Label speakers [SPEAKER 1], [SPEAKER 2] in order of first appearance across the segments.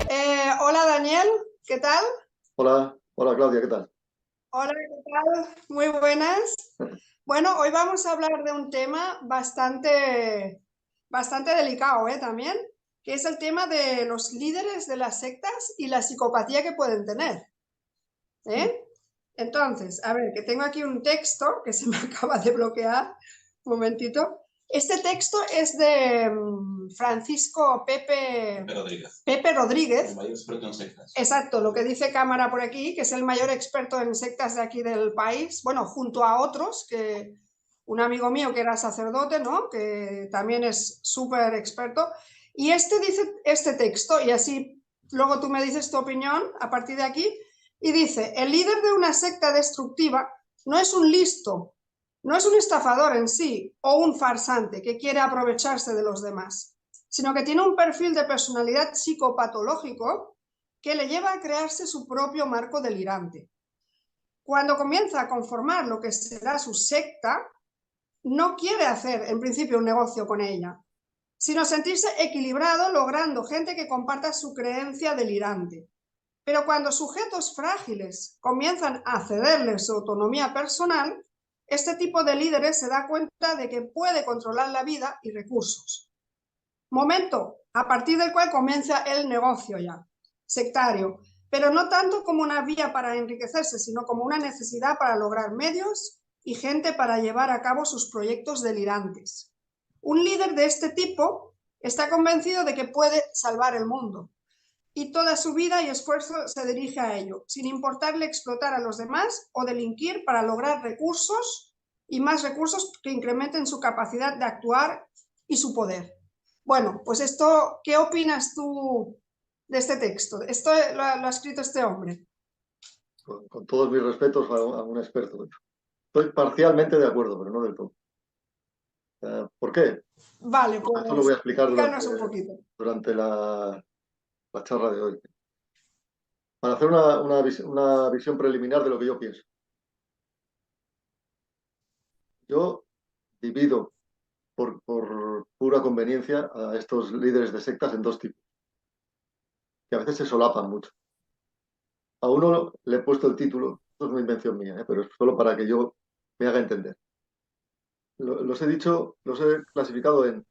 [SPEAKER 1] Hola Daniel, ¿qué tal?
[SPEAKER 2] Hola, hola Claudia, ¿qué tal?
[SPEAKER 1] Hola, ¿qué tal? Muy buenas. Bueno, hoy vamos a hablar de un tema bastante delicado, también, que es el tema de los líderes de las sectas y la psicopatía que pueden tener,
[SPEAKER 2] Mm.
[SPEAKER 1] ¿eh? Entonces, a ver, que tengo aquí un texto que se me acaba de bloquear. Un momentito. Este texto es de Francisco Pepe Rodríguez.
[SPEAKER 2] El mayor experto en sectas.
[SPEAKER 1] Exacto, lo que dice Cámara por aquí, que es el mayor experto en sectas de aquí del país, bueno, junto a otros, que un amigo mío que era sacerdote, ¿no? Que también es súper experto, y este dice este texto, y así luego tú me dices tu opinión a partir de aquí, y dice, el líder de una secta destructiva no es un listo, no es un estafador en sí, o un farsante que quiere aprovecharse de los demás, sino que tiene un perfil de personalidad psicopatológico que le lleva a crearse su propio marco delirante. Cuando comienza a conformar lo que será su secta, no quiere hacer en principio un negocio con ella, sino sentirse equilibrado logrando gente que comparta su creencia delirante. Pero cuando sujetos frágiles comienzan a cederle su autonomía personal, este tipo de líderes se da cuenta de que puede controlar la vida y recursos. Momento a partir del cual comienza el negocio ya, sectario, pero no tanto como una vía para enriquecerse, sino como una necesidad para lograr medios y gente para llevar a cabo sus proyectos delirantes. Un líder de este tipo está convencido de que puede salvar el mundo y toda su vida y esfuerzo se dirige a ello, sin importarle explotar a los demás o delinquir para lograr recursos y más recursos que incrementen su capacidad de actuar y su poder. Bueno, pues esto, ¿qué opinas tú de este texto? Esto lo ha escrito este hombre.
[SPEAKER 2] Con todos mis respetos a un experto. Estoy parcialmente de acuerdo, pero no del todo. ¿Por qué?
[SPEAKER 1] Vale,
[SPEAKER 2] Esto lo voy a
[SPEAKER 1] pues
[SPEAKER 2] explicar
[SPEAKER 1] explícanos un poquito.
[SPEAKER 2] durante la charla de hoy. Para hacer una visión preliminar de lo que yo pienso. Yo divido por pura conveniencia a estos líderes de sectas en dos tipos, que a veces se solapan mucho. A uno le he puesto el título, esto es una invención mía, pero es solo para que yo me haga entender. Los he clasificado en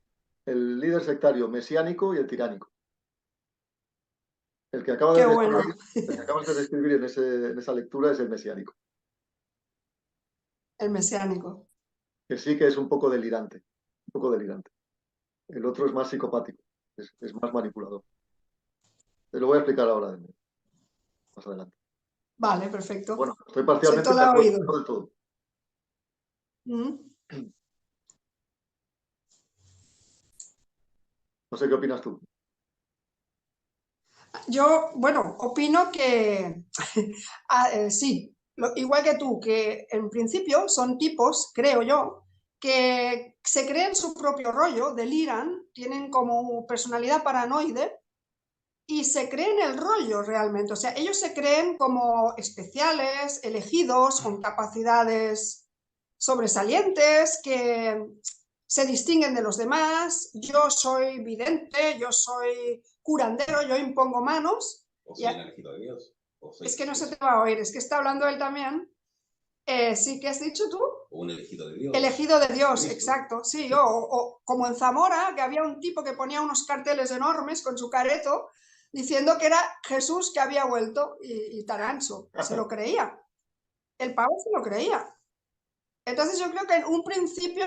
[SPEAKER 2] el líder sectario mesiánico y el tiránico. El que acaba
[SPEAKER 1] Qué
[SPEAKER 2] de
[SPEAKER 1] bueno,
[SPEAKER 2] describir, el que acabas de describir en esa lectura es el mesiánico,
[SPEAKER 1] el mesiánico.
[SPEAKER 2] que sí que es un poco delirante, un poco delirante. El otro es más psicopático, es más manipulador. Te lo voy a explicar ahora, más adelante.
[SPEAKER 1] Vale, perfecto.
[SPEAKER 2] Bueno, estoy
[SPEAKER 1] Se
[SPEAKER 2] parcialmente
[SPEAKER 1] todo
[SPEAKER 2] de
[SPEAKER 1] ha
[SPEAKER 2] acuerdo,
[SPEAKER 1] oído.
[SPEAKER 2] no del todo.
[SPEAKER 1] ¿Mm?
[SPEAKER 2] No sé qué opinas tú.
[SPEAKER 1] Yo, bueno, opino que sí, igual que tú, que en principio son tipos, creo yo, que se creen su propio rollo, deliran, tienen como personalidad paranoide y se creen el rollo realmente. O sea, ellos se creen como especiales, elegidos, con capacidades sobresalientes, que se distinguen de los demás. Yo soy vidente, yo soy curandero, yo impongo manos. O soy el elegido de Dios. Es que no se te va a oír, es que está hablando él también. Sí, ¿qué has dicho tú? Un elegido de Dios. Elegido de Dios, exacto. Sí, o como en Zamora, que había un tipo que ponía unos carteles enormes con su careto diciendo que era Jesús que había vuelto y Tarancho se lo creía. El pavo se lo creía. Entonces yo creo que en un principio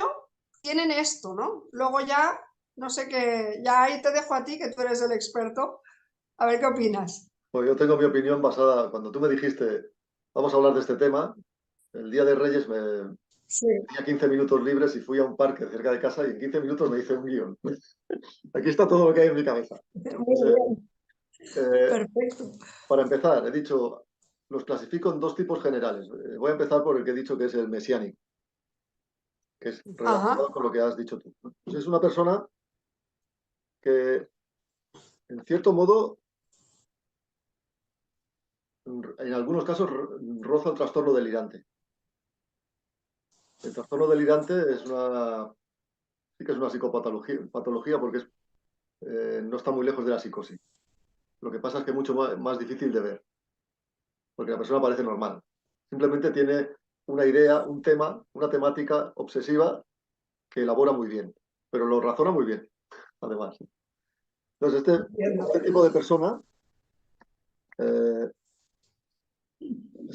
[SPEAKER 1] tienen esto, ¿no? Luego ya, no sé qué, ya ahí te dejo a ti, que tú eres el experto, a ver qué opinas.
[SPEAKER 2] Pues yo tengo mi opinión basada, cuando tú me dijiste, vamos a hablar de este tema, el día de Reyes
[SPEAKER 1] Sí,
[SPEAKER 2] tenía 15 minutos libres y fui a un parque cerca de casa y en 15 minutos me hice un guión. Aquí está todo lo que hay en mi cabeza.
[SPEAKER 1] muy
[SPEAKER 2] Entonces,
[SPEAKER 1] bien,
[SPEAKER 2] eh,
[SPEAKER 1] perfecto.
[SPEAKER 2] para empezar, he dicho, los clasifico en dos tipos generales. Voy a empezar por el que he dicho que es el mesiánico, que es relacionado
[SPEAKER 1] Ajá,
[SPEAKER 2] con lo que has dicho tú. Pues es una persona que, en cierto modo, en algunos casos roza el trastorno delirante. El trastorno delirante sí que es una psicopatología patología porque no está muy lejos de la psicosis. Lo que pasa es que es mucho más difícil de ver, porque la persona parece normal. Simplemente tiene una idea, un tema, una temática obsesiva que elabora muy bien, pero lo razona muy bien, además. Entonces, este tipo de persona es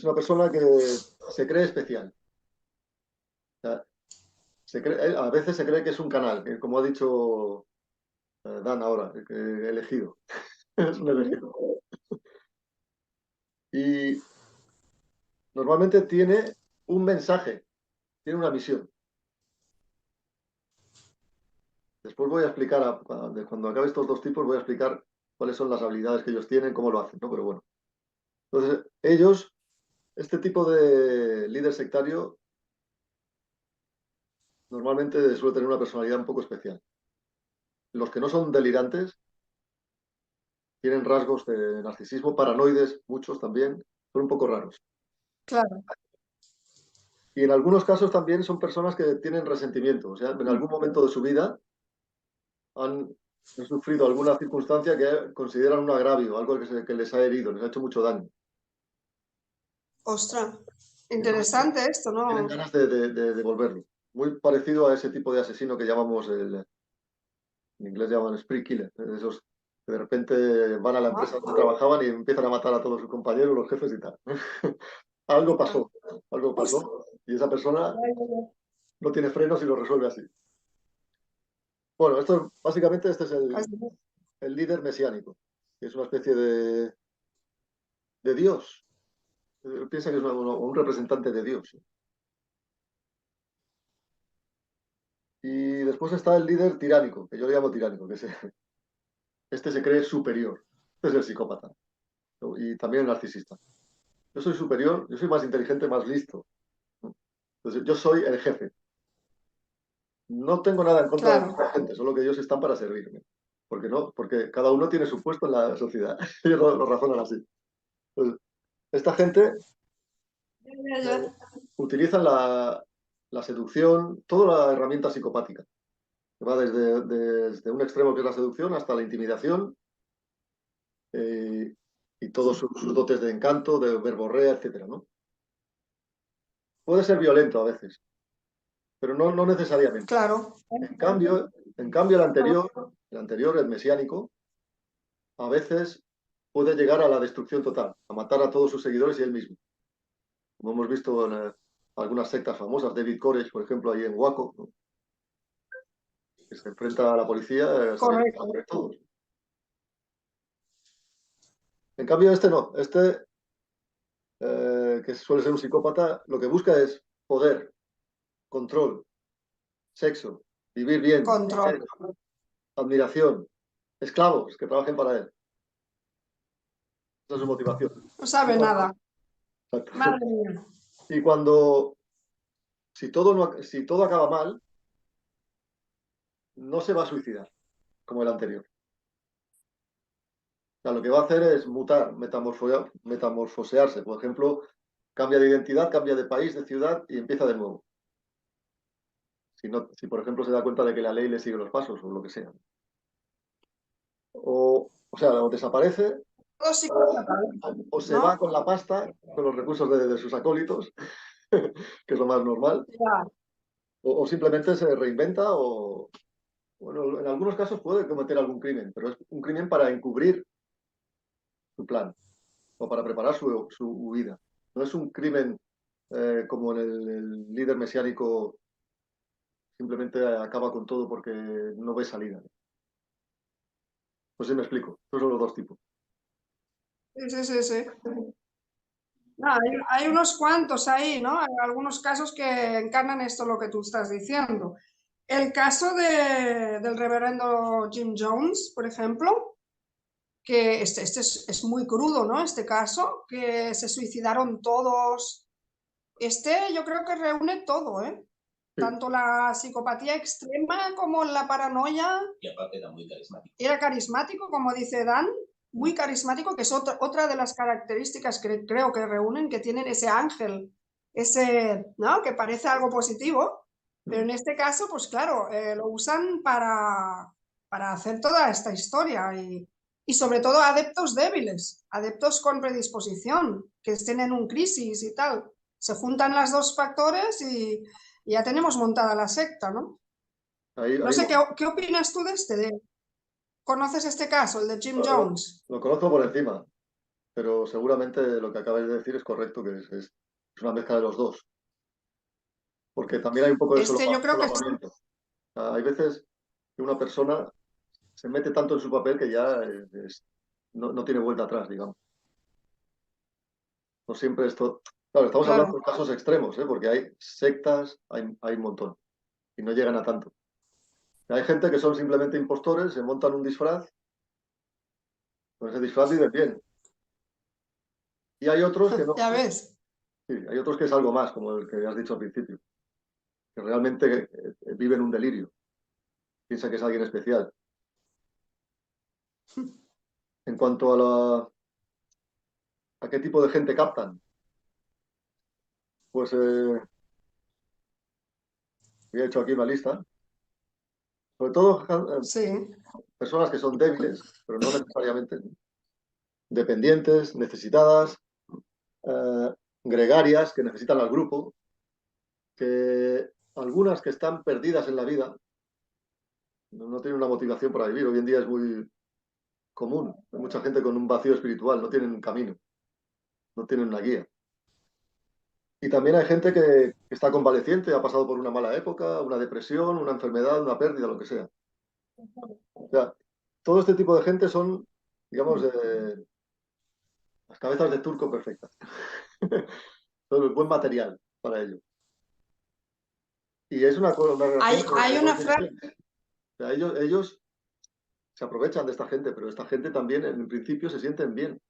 [SPEAKER 2] una persona que se cree especial. O sea, a veces se cree que es un canal, que como ha dicho Dan ahora, que elegido. Es un elegido. Y normalmente tiene un mensaje, tiene una misión. Después voy a explicar, cuando acabe estos dos tipos, voy a explicar cuáles son las habilidades que ellos tienen, cómo lo hacen, ¿no? Pero bueno. Entonces, ellos, este tipo de líder sectario, normalmente suele tener una personalidad un poco especial. Los que no son delirantes tienen rasgos de narcisismo, paranoides, muchos también, son un poco raros.
[SPEAKER 1] Claro.
[SPEAKER 2] Y en algunos casos también son personas que tienen resentimiento, o sea, en algún momento de su vida han sufrido alguna circunstancia que consideran un agravio, algo que les ha herido, les ha hecho mucho daño.
[SPEAKER 1] Ostras,
[SPEAKER 2] Entonces,
[SPEAKER 1] interesante esto,
[SPEAKER 2] tienen
[SPEAKER 1] ¿no?
[SPEAKER 2] ganas de devolverlo. Muy parecido a ese tipo de asesino que llamamos, en inglés llaman spree killer, esos que de repente van a la empresa donde trabajaban y empiezan a matar a todos sus compañeros, los jefes y tal. Algo pasó, y esa persona no tiene frenos y lo resuelve así. Bueno, básicamente este es el líder mesiánico, que es una especie de Dios. Piensa que es un representante de Dios. Y después está el líder tiránico, que yo le llamo tiránico, este se cree superior. Este es el psicópata y también el narcisista. Yo soy superior, yo soy más inteligente, más listo. Entonces, yo soy el jefe. No tengo nada en contra de
[SPEAKER 1] Claro.
[SPEAKER 2] la gente, solo que ellos están para servirme. ¿Por qué no? Porque cada uno tiene su puesto en la sociedad. Ellos lo razonan así. Entonces, esta gente
[SPEAKER 1] Ya, ya.
[SPEAKER 2] utiliza la seducción, toda la herramienta psicopática, que va desde un extremo que es la seducción hasta la intimidación eh, y todos sus dotes de encanto, de verborrea, etcétera, ¿no? Puede ser violento a veces, pero no necesariamente.
[SPEAKER 1] Claro.
[SPEAKER 2] En cambio el anterior, el mesiánico, a veces puede llegar a la destrucción total, a matar a todos sus seguidores y él mismo. Como hemos visto en algunas sectas famosas, David Koresh, por ejemplo, ahí en Waco, ¿no? Que se enfrenta a la policía sabiendo que va a
[SPEAKER 1] Correcto.
[SPEAKER 2] morir todos. En cambio, este no. Este, que suele ser un psicópata, lo que busca es poder, control, sexo, vivir bien,
[SPEAKER 1] Control.
[SPEAKER 2] admiración, esclavos que trabajen para él. Esa es su motivación.
[SPEAKER 1] No
[SPEAKER 2] Y
[SPEAKER 1] sabe
[SPEAKER 2] cuando,
[SPEAKER 1] nada. Madre mía.
[SPEAKER 2] y cuando si todo acaba mal, no se va a suicidar, como el anterior. O sea, lo que va a hacer es mutar, metamorfosearse. Por ejemplo, cambia de identidad, cambia de país, de ciudad y empieza de nuevo. Si por ejemplo, se da cuenta de que la ley le sigue los pasos o lo que sea. O sea, o desaparece
[SPEAKER 1] Todo psicópata,
[SPEAKER 2] o se va
[SPEAKER 1] ¿no?
[SPEAKER 2] con la pasta, con los recursos de sus acólitos, que es lo más normal,
[SPEAKER 1] Ya.
[SPEAKER 2] o simplemente se reinventa o, bueno, en algunos casos puede cometer algún crimen, pero es un crimen para encubrir su plan o para preparar su huida. No es un crimen como en el líder mesiánico, simplemente acaba con todo porque no ve salida. Pues sí me explico. Estos son los dos tipos.
[SPEAKER 1] Sí, sí, sí, sí. No, hay unos cuantos ahí, ¿no? Hay algunos casos que encarnan esto lo que tú estás diciendo. El caso del reverendo Jim Jones, por ejemplo, que este es muy crudo, ¿no? Este caso, que se suicidaron todos. Este yo creo que reúne todo, ¿eh?
[SPEAKER 2] Sí.
[SPEAKER 1] Tanto la psicopatía extrema como la paranoia.
[SPEAKER 3] Y aparte era muy carismático.
[SPEAKER 1] Era carismático, como dice Dan, muy carismático, que es otra de las características que creo que reúnen, que tienen ese ángel, ¿no? Que parece algo positivo, pero en este caso, pues claro, lo usan para hacer toda esta historia y sobre todo adeptos débiles, adeptos con predisposición, que estén en un crisis y tal. Se juntan los dos factores y ya tenemos montada la secta, ¿no? No sé, ¿qué opinas tú de este? ¿Conoces este caso, el de Jim Jones?
[SPEAKER 2] Lo conozco por encima, pero seguramente lo que acabas de decir es correcto, que es una mezcla de los dos. Porque también hay un poco de
[SPEAKER 1] Yo creo que
[SPEAKER 2] solapamiento. Hay veces que una persona se mete tanto en su papel que ya no tiene vuelta atrás, digamos. No siempre esto... Claro, estamos hablando de casos extremos, ¿eh? Porque hay sectas, hay un montón, y no llegan a tanto. Hay gente que son simplemente impostores, se montan un disfraz, con ese disfraz viven bien. Y hay otros que no.
[SPEAKER 1] Ya ves.
[SPEAKER 2] Sí, hay otros que es algo más, como el que has dicho al principio, que realmente viven un delirio, piensa que es alguien especial. En cuanto a qué tipo de gente captan, pues he hecho aquí una lista. Sobre todo
[SPEAKER 1] Sí.
[SPEAKER 2] personas que son débiles, pero no necesariamente, dependientes, necesitadas, eh, gregarias, que necesitan al grupo, que algunas que están perdidas en la vida, no tienen una motivación para vivir. Hoy en día es muy común. Hay mucha gente con un vacío espiritual, no tienen un camino, no tienen una guía. Y también hay gente que está convaleciente, ha pasado por una mala época, una depresión, una enfermedad, una pérdida, lo que sea. O sea, todo este tipo de gente son, digamos, las cabezas de turco perfectas. Son el buen material para ello. Y es una relación
[SPEAKER 1] Hay
[SPEAKER 2] de
[SPEAKER 1] una
[SPEAKER 2] dos
[SPEAKER 1] frase.
[SPEAKER 2] direcciones. O sea, ellos se aprovechan de esta gente, pero esta gente también en principio se sienten bien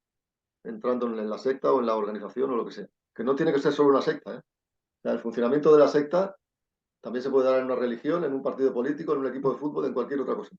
[SPEAKER 2] entrando en la secta o en la organización o lo que sea. Que no tiene que ser solo una secta, ¿eh? O sea, el funcionamiento de la secta también se puede dar en una religión, en un partido político, en un equipo de fútbol, en cualquier otra cosa.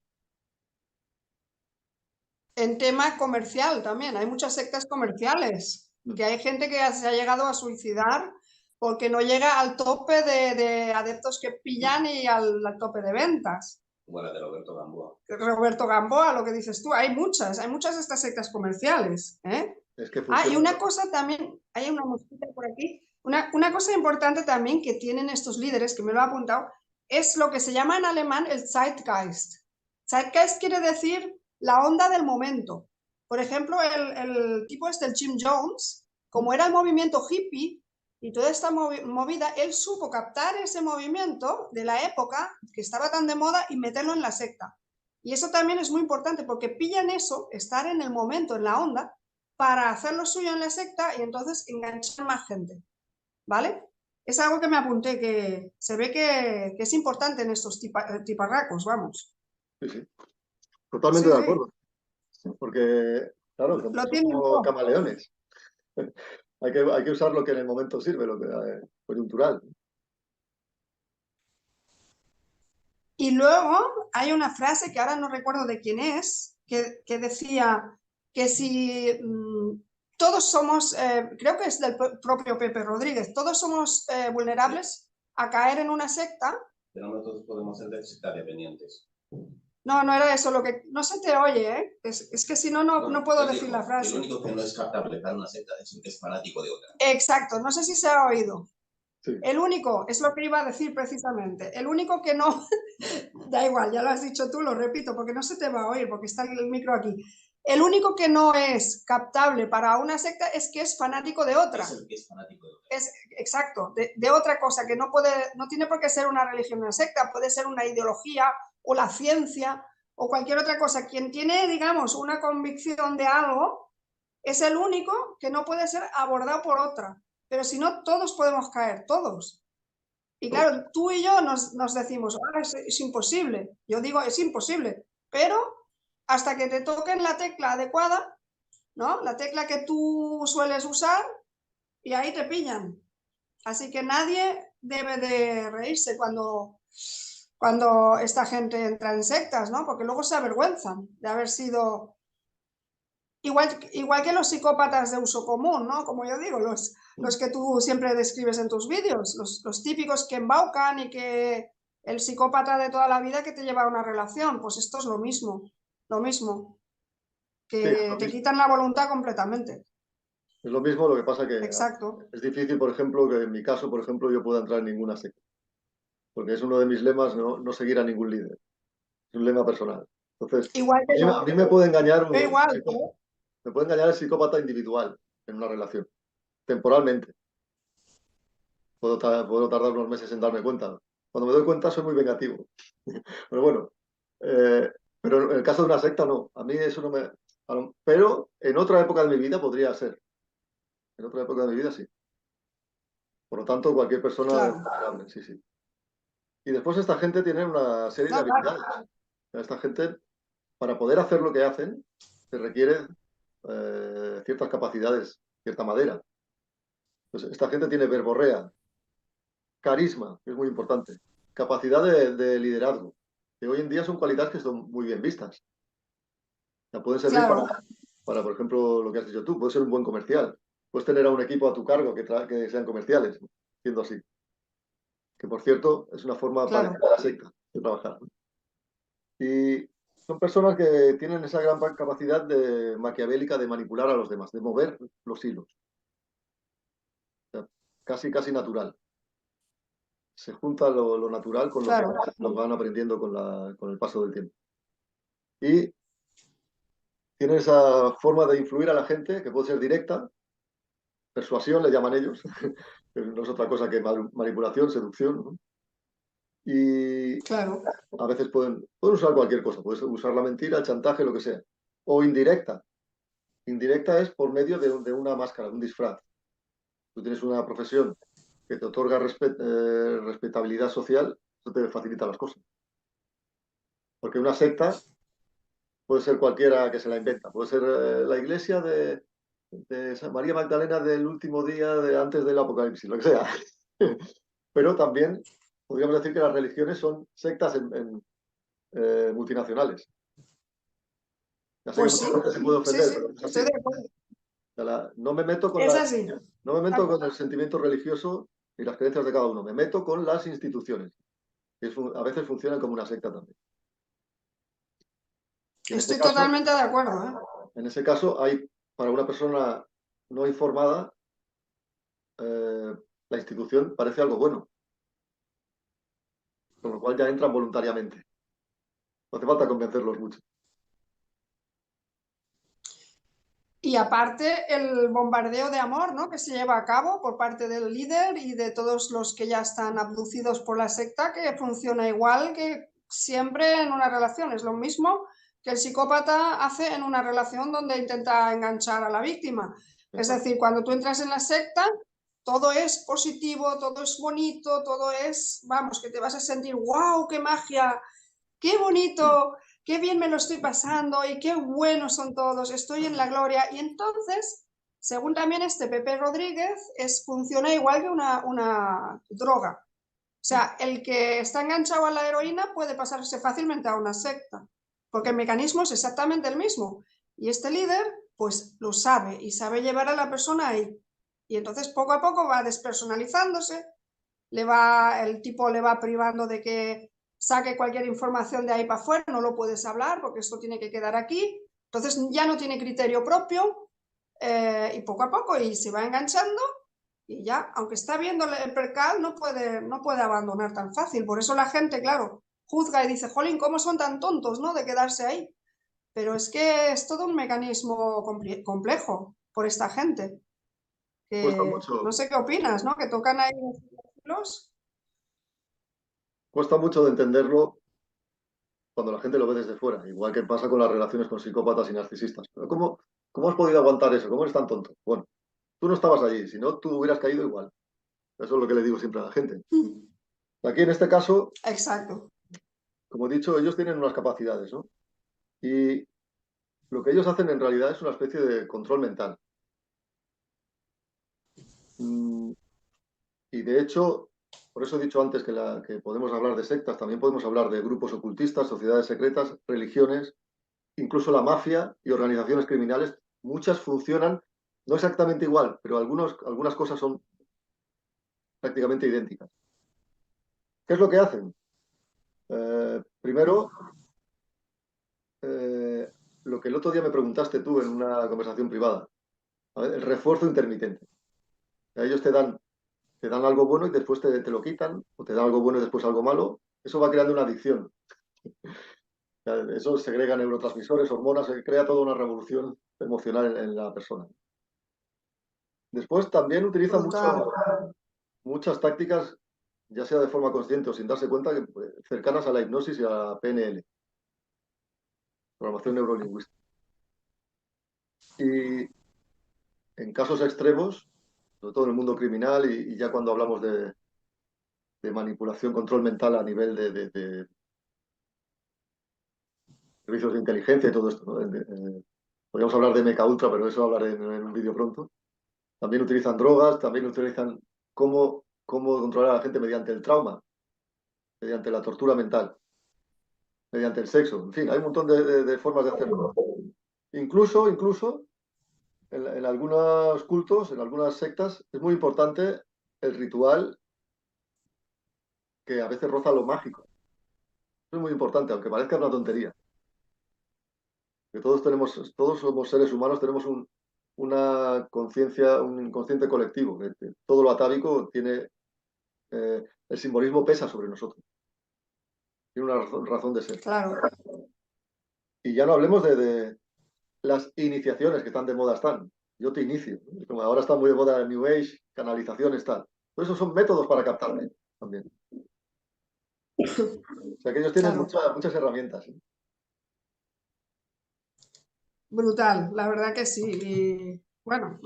[SPEAKER 1] En tema comercial también, hay muchas sectas comerciales, que hay gente que se ha llegado a suicidar porque no llega al tope de adeptos que pillan y al tope de ventas.
[SPEAKER 3] Bueno, de Roberto Gamboa.
[SPEAKER 1] Roberto Gamboa, lo que dices tú, hay muchas de estas sectas comerciales, ¿eh?
[SPEAKER 2] Es que
[SPEAKER 1] y una cosa también, hay una mosquita por aquí, una cosa importante también que tienen estos líderes, que me lo he apuntado, es lo que se llama en alemán el Zeitgeist. Zeitgeist quiere decir la onda del momento. Por ejemplo, el tipo el Jim Jones, como era el movimiento hippie y toda esta movida, él supo captar ese movimiento de la época que estaba tan de moda y meterlo en la secta. Y eso también es muy importante porque pillan eso, estar en el momento, en la onda, para hacer lo suyo en la secta y entonces enganchar más gente, ¿vale? Es algo que me apunté, que se ve que es importante en estos tiparracos, vamos.
[SPEAKER 2] Sí, sí. Totalmente
[SPEAKER 1] Sí,
[SPEAKER 2] de acuerdo. Porque, claro,
[SPEAKER 1] lo
[SPEAKER 2] son
[SPEAKER 1] tienen
[SPEAKER 2] como
[SPEAKER 1] todo.
[SPEAKER 2] camaleones. Hay que usar lo que en el momento sirve, lo que coyuntural.
[SPEAKER 1] Y luego hay una frase que ahora no recuerdo de quién es, que decía que si todos somos, creo que es del propio Pepe Rodríguez, todos somos vulnerables a caer en una secta.
[SPEAKER 3] Pero no todos podemos ser secta dependientes.
[SPEAKER 1] No, no era eso, lo que no se te oye, ¿eh? Es que si no, no puedo decir la frase.
[SPEAKER 3] El único que no es captable para una secta es el que es fanático de otra.
[SPEAKER 1] Exacto, no sé si se ha oído.
[SPEAKER 2] Sí.
[SPEAKER 1] El único, es lo que iba a decir precisamente, el único que no, da igual, ya lo has dicho tú, lo repito, porque no se te va a oír, porque está el micro aquí. El único que no es captable para una secta es que es fanático de otra.
[SPEAKER 3] Es el que es fanático de otra.
[SPEAKER 1] Es, exacto, de otra cosa, que no tiene por qué ser una religión, una secta, puede ser una ideología o la ciencia o cualquier otra cosa. Quien tiene, digamos, una convicción de algo es el único que no puede ser abordado por otra. Pero si no, todos podemos caer, todos. Y claro, tú y yo nos decimos, es imposible. Yo digo, es imposible. Pero hasta que te toquen la tecla adecuada, ¿no? La tecla que tú sueles usar, y ahí te pillan. Así que nadie debe de reírse cuando esta gente entra en sectas, ¿no? Porque luego se avergüenzan de haber sido... Igual que los psicópatas de uso común, ¿no? Como yo digo, los que tú siempre describes en tus vídeos, los típicos que embaucan y que el psicópata de toda la vida que te lleva a una relación, pues esto es lo mismo, lo mismo. que te quitan la voluntad completamente.
[SPEAKER 2] Es lo mismo, lo que pasa que
[SPEAKER 1] Exacto.
[SPEAKER 2] es difícil, por ejemplo, que en mi caso, por ejemplo, yo pueda entrar en ninguna secta. Porque es uno de mis lemas, no seguir a ningún líder. Es un lema personal. Entonces,
[SPEAKER 1] Igual que
[SPEAKER 2] a mí me puede engañar
[SPEAKER 1] igual.
[SPEAKER 2] me puede engañar el psicópata individual en una relación, temporalmente. Puedo tardar unos meses en darme cuenta. Cuando me doy cuenta soy muy vengativo. Pero bueno, pero en el caso de una secta no. A mí eso no me... Pero en otra época de mi vida podría ser. En otra época de mi vida sí. Por lo tanto, cualquier persona es
[SPEAKER 1] Claro.
[SPEAKER 2] vulnerable, sí, sí. Y después esta gente tiene una serie de
[SPEAKER 1] No, claro.
[SPEAKER 2] habilidades. Esta gente, para poder hacer lo que hacen, se requiere ciertas capacidades, cierta madera. Pues esta gente tiene verborrea, carisma, que es muy importante, capacidad de liderazgo, que hoy en día son cualidades que son muy bien vistas. Ya pueden servir
[SPEAKER 1] Claro.
[SPEAKER 2] para, por ejemplo, lo que has dicho tú, puedes ser un buen comercial, puedes tener a un equipo a tu cargo que sean comerciales, siendo así. Que por cierto, es una forma
[SPEAKER 1] Claro.
[SPEAKER 2] parecida a la secta de trabajar. Y son personas que tienen esa gran capacidad maquiavélica de manipular a los demás, de mover los hilos. O sea, casi natural. Se junta lo natural con lo que
[SPEAKER 1] Claro.
[SPEAKER 2] lo van aprendiendo con el paso del tiempo. Y tienen esa forma de influir a la gente que puede ser directa, persuasión le llaman ellos, que no es otra cosa que manipulación, seducción, ¿no? Y
[SPEAKER 1] Claro.
[SPEAKER 2] a veces pueden usar cualquier cosa, puedes usar la mentira, el chantaje, lo que sea. O indirecta. Indirecta es por medio de una máscara, un disfraz. Tú tienes una profesión que te otorga respetabilidad social, eso te facilita las cosas. Porque una secta puede ser cualquiera que se la inventa, puede ser la iglesia de San María Magdalena del último día antes del Apocalipsis, lo que sea. Pero también podríamos decir que las religiones son sectas multinacionales. Ya sé que
[SPEAKER 1] Pues
[SPEAKER 2] mucha
[SPEAKER 1] sí.
[SPEAKER 2] gente se puede
[SPEAKER 1] Sí,
[SPEAKER 2] ofender,
[SPEAKER 1] sí.
[SPEAKER 2] pero es así.
[SPEAKER 1] Estoy de acuerdo.
[SPEAKER 2] No me meto
[SPEAKER 1] Es así.
[SPEAKER 2] no me meto con el sentimiento religioso y las creencias de cada uno, me meto con las instituciones, que a veces funcionan como una secta también. Y
[SPEAKER 1] Estoy totalmente de acuerdo, ¿eh?
[SPEAKER 2] en ese caso hay, para una persona no informada, la institución parece algo bueno, con lo cual ya entran voluntariamente. No hace falta convencerlos mucho.
[SPEAKER 1] Y aparte el bombardeo de amor, ¿no?, que se lleva a cabo por parte del líder y de todos los que ya están abducidos por la secta, que funciona igual que siempre en una relación. Es lo mismo que el psicópata hace en una relación donde intenta enganchar a la víctima. Es decir, cuando tú entras en la secta, todo es positivo, todo es bonito, todo es, vamos, que te vas a sentir, wow, qué magia, qué bonito, qué bien me lo estoy pasando y qué buenos son todos, estoy en la gloria. Y entonces, según también este Pepe Rodríguez, funciona igual que una droga. O sea, el que está enganchado a la heroína puede pasarse fácilmente a una secta, porque el mecanismo es exactamente el mismo. Y este líder, pues lo sabe y sabe llevar a la persona ahí. Y entonces poco a poco va despersonalizándose, el tipo le va privando de que saque cualquier información de ahí para afuera, no lo puedes hablar porque esto tiene que quedar aquí. Entonces ya no tiene criterio propio y poco a poco y se va enganchando y ya, aunque está viendo el percal, no puede abandonar tan fácil. Por eso la gente, claro, juzga y dice, jolín, ¿cómo son tan tontos, no?, de quedarse ahí. Pero es que es todo un mecanismo complejo por esta gente.
[SPEAKER 2] Cuesta
[SPEAKER 1] No
[SPEAKER 2] mucho,
[SPEAKER 1] sé qué opinas, ¿no?, que tocan ahí los...
[SPEAKER 2] cuesta mucho de entenderlo cuando la gente lo ve desde fuera, igual que pasa con las relaciones con psicópatas y narcisistas. Pero ¿cómo has podido aguantar eso? ¿Cómo eres tan tonto? Bueno, tú no estabas allí, si no, tú hubieras caído igual. Eso es lo que le digo siempre a la gente. Aquí, en este caso,
[SPEAKER 1] Exacto.
[SPEAKER 2] como he dicho, ellos tienen unas capacidades, ¿no? Y lo que ellos hacen en realidad es una especie de control mental. Y de hecho, por eso he dicho antes que podemos hablar de sectas, también podemos hablar de grupos ocultistas, sociedades secretas, religiones, incluso la mafia y organizaciones criminales. Muchas funcionan no exactamente igual, pero algunas cosas son prácticamente idénticas. ¿Qué es lo que hacen? Primero, lo que el otro día me preguntaste tú en una conversación privada. A ver, el refuerzo intermitente. Ellos te dan algo bueno y después te lo quitan, o te dan algo bueno y después algo malo. Eso va creando una adicción. Eso segrega neurotransmisores, hormonas, se crea toda una revolución emocional en la persona. Después también utilizan
[SPEAKER 1] Brutal.
[SPEAKER 2] muchas tácticas, ya sea de forma consciente o sin darse cuenta, cercanas a la hipnosis y a la PNL, programación neurolingüística. Y en casos extremos, sobre todo en el mundo criminal y ya cuando hablamos de manipulación, control mental a nivel de servicios de inteligencia y todo esto, ¿no? Podríamos hablar de MK Ultra, pero eso hablaré en un vídeo pronto. También utilizan drogas, también utilizan cómo controlar a la gente mediante el trauma, mediante la tortura mental, mediante el sexo. En fin, hay un montón de formas de hacerlo. Incluso en algunos cultos, en algunas sectas, es muy importante el ritual que a veces roza lo mágico. Eso es muy importante, aunque parezca una tontería. Que todos somos seres humanos, tenemos una conciencia, un inconsciente colectivo. Que todo lo atávico tiene, el simbolismo pesa sobre nosotros. Tiene una razón de ser.
[SPEAKER 1] Claro.
[SPEAKER 2] Y ya no hablemos de las iniciaciones que tan de moda están. Yo te inicio. Como ahora está muy de moda el New Age, canalizaciones, tal. Todo eso son métodos para captarme también. O sea que ellos tienen
[SPEAKER 1] Claro.
[SPEAKER 2] muchas herramientas.
[SPEAKER 1] Brutal, la verdad que sí. Y bueno,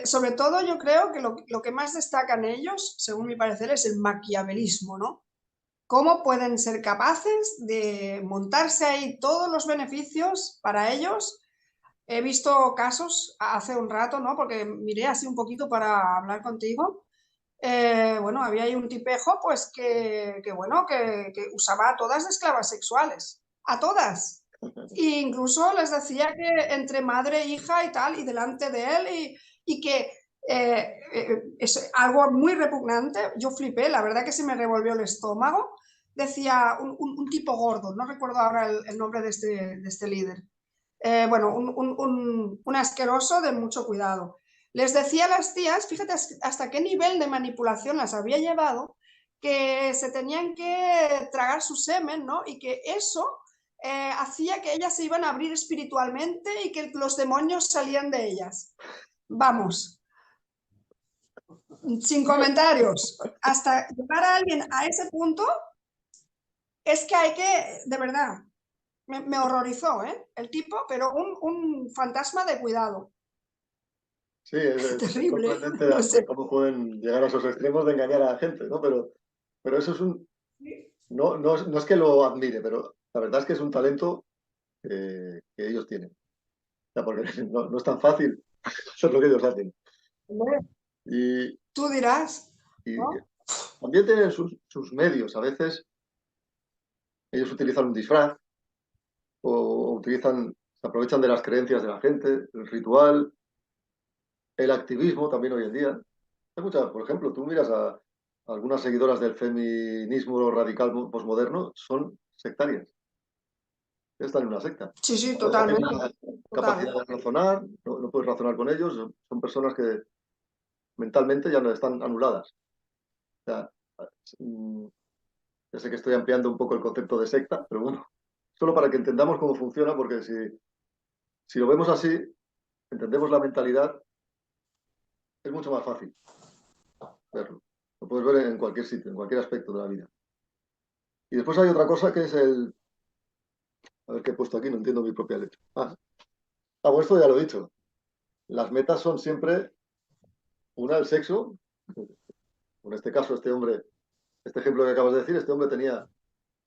[SPEAKER 1] sobre todo yo creo que lo que más destacan ellos, según mi parecer, es el maquiavelismo, ¿no? Cómo pueden ser capaces de montarse ahí todos los beneficios para ellos. He visto casos hace un rato, ¿no? Porque miré así un poquito para hablar contigo. Bueno, había ahí un tipejo, pues bueno, que usaba a todas de esclavas sexuales. A todas. E incluso les decía que entre madre e hija y tal, y delante de él, y que es algo muy repugnante. Yo flipé, la verdad que se me revolvió el estómago. Decía un tipo gordo, no recuerdo ahora el nombre de este líder. Bueno, un asqueroso de mucho cuidado. Les decía a las tías, fíjate hasta qué nivel de manipulación las había llevado, que se tenían que tragar su semen, ¿no? Y que eso hacía que ellas se iban a abrir espiritualmente y que los demonios salían de ellas. Vamos, sin comentarios. Hasta llevar a alguien a ese punto es que hay que, de verdad, me horrorizó, ¿eh? El tipo, pero un fantasma de cuidado.
[SPEAKER 2] Sí, es
[SPEAKER 1] Terrible,
[SPEAKER 2] sorprendente
[SPEAKER 1] no sé.
[SPEAKER 2] cómo pueden llegar a esos extremos de engañar a la gente, ¿no? Pero eso es no es que lo admire, pero la verdad es que es un talento que ellos tienen. O sea, porque no es tan fácil hacer lo que ellos hacen. Y,
[SPEAKER 1] Tú dirás,
[SPEAKER 2] y
[SPEAKER 1] ¿no?
[SPEAKER 2] también tienen sus medios. A veces ellos utilizan un disfraz o se aprovechan de las creencias de la gente, el ritual, el activismo también hoy en día. Hay muchas, por ejemplo, tú miras a algunas seguidoras del feminismo radical posmoderno, son sectarias, están en una secta.
[SPEAKER 1] Sí, sí,
[SPEAKER 2] No tienen
[SPEAKER 1] totalmente.
[SPEAKER 2] la capacidad
[SPEAKER 1] Total.
[SPEAKER 2] de razonar, no puedes razonar con ellos, son personas que mentalmente ya no están anuladas. O sea, mm, ya sé que estoy ampliando un poco el concepto de secta, pero bueno, solo para que entendamos cómo funciona, porque si lo vemos así, entendemos la mentalidad, es mucho más fácil verlo. Lo puedes ver en cualquier sitio, en cualquier aspecto de la vida. Y después hay otra cosa que es a ver qué he puesto aquí, no entiendo mi propia letra. Bueno, esto ya lo he dicho. Las metas son siempre una, el sexo. En este caso, este ejemplo que acabas de decir, este hombre tenía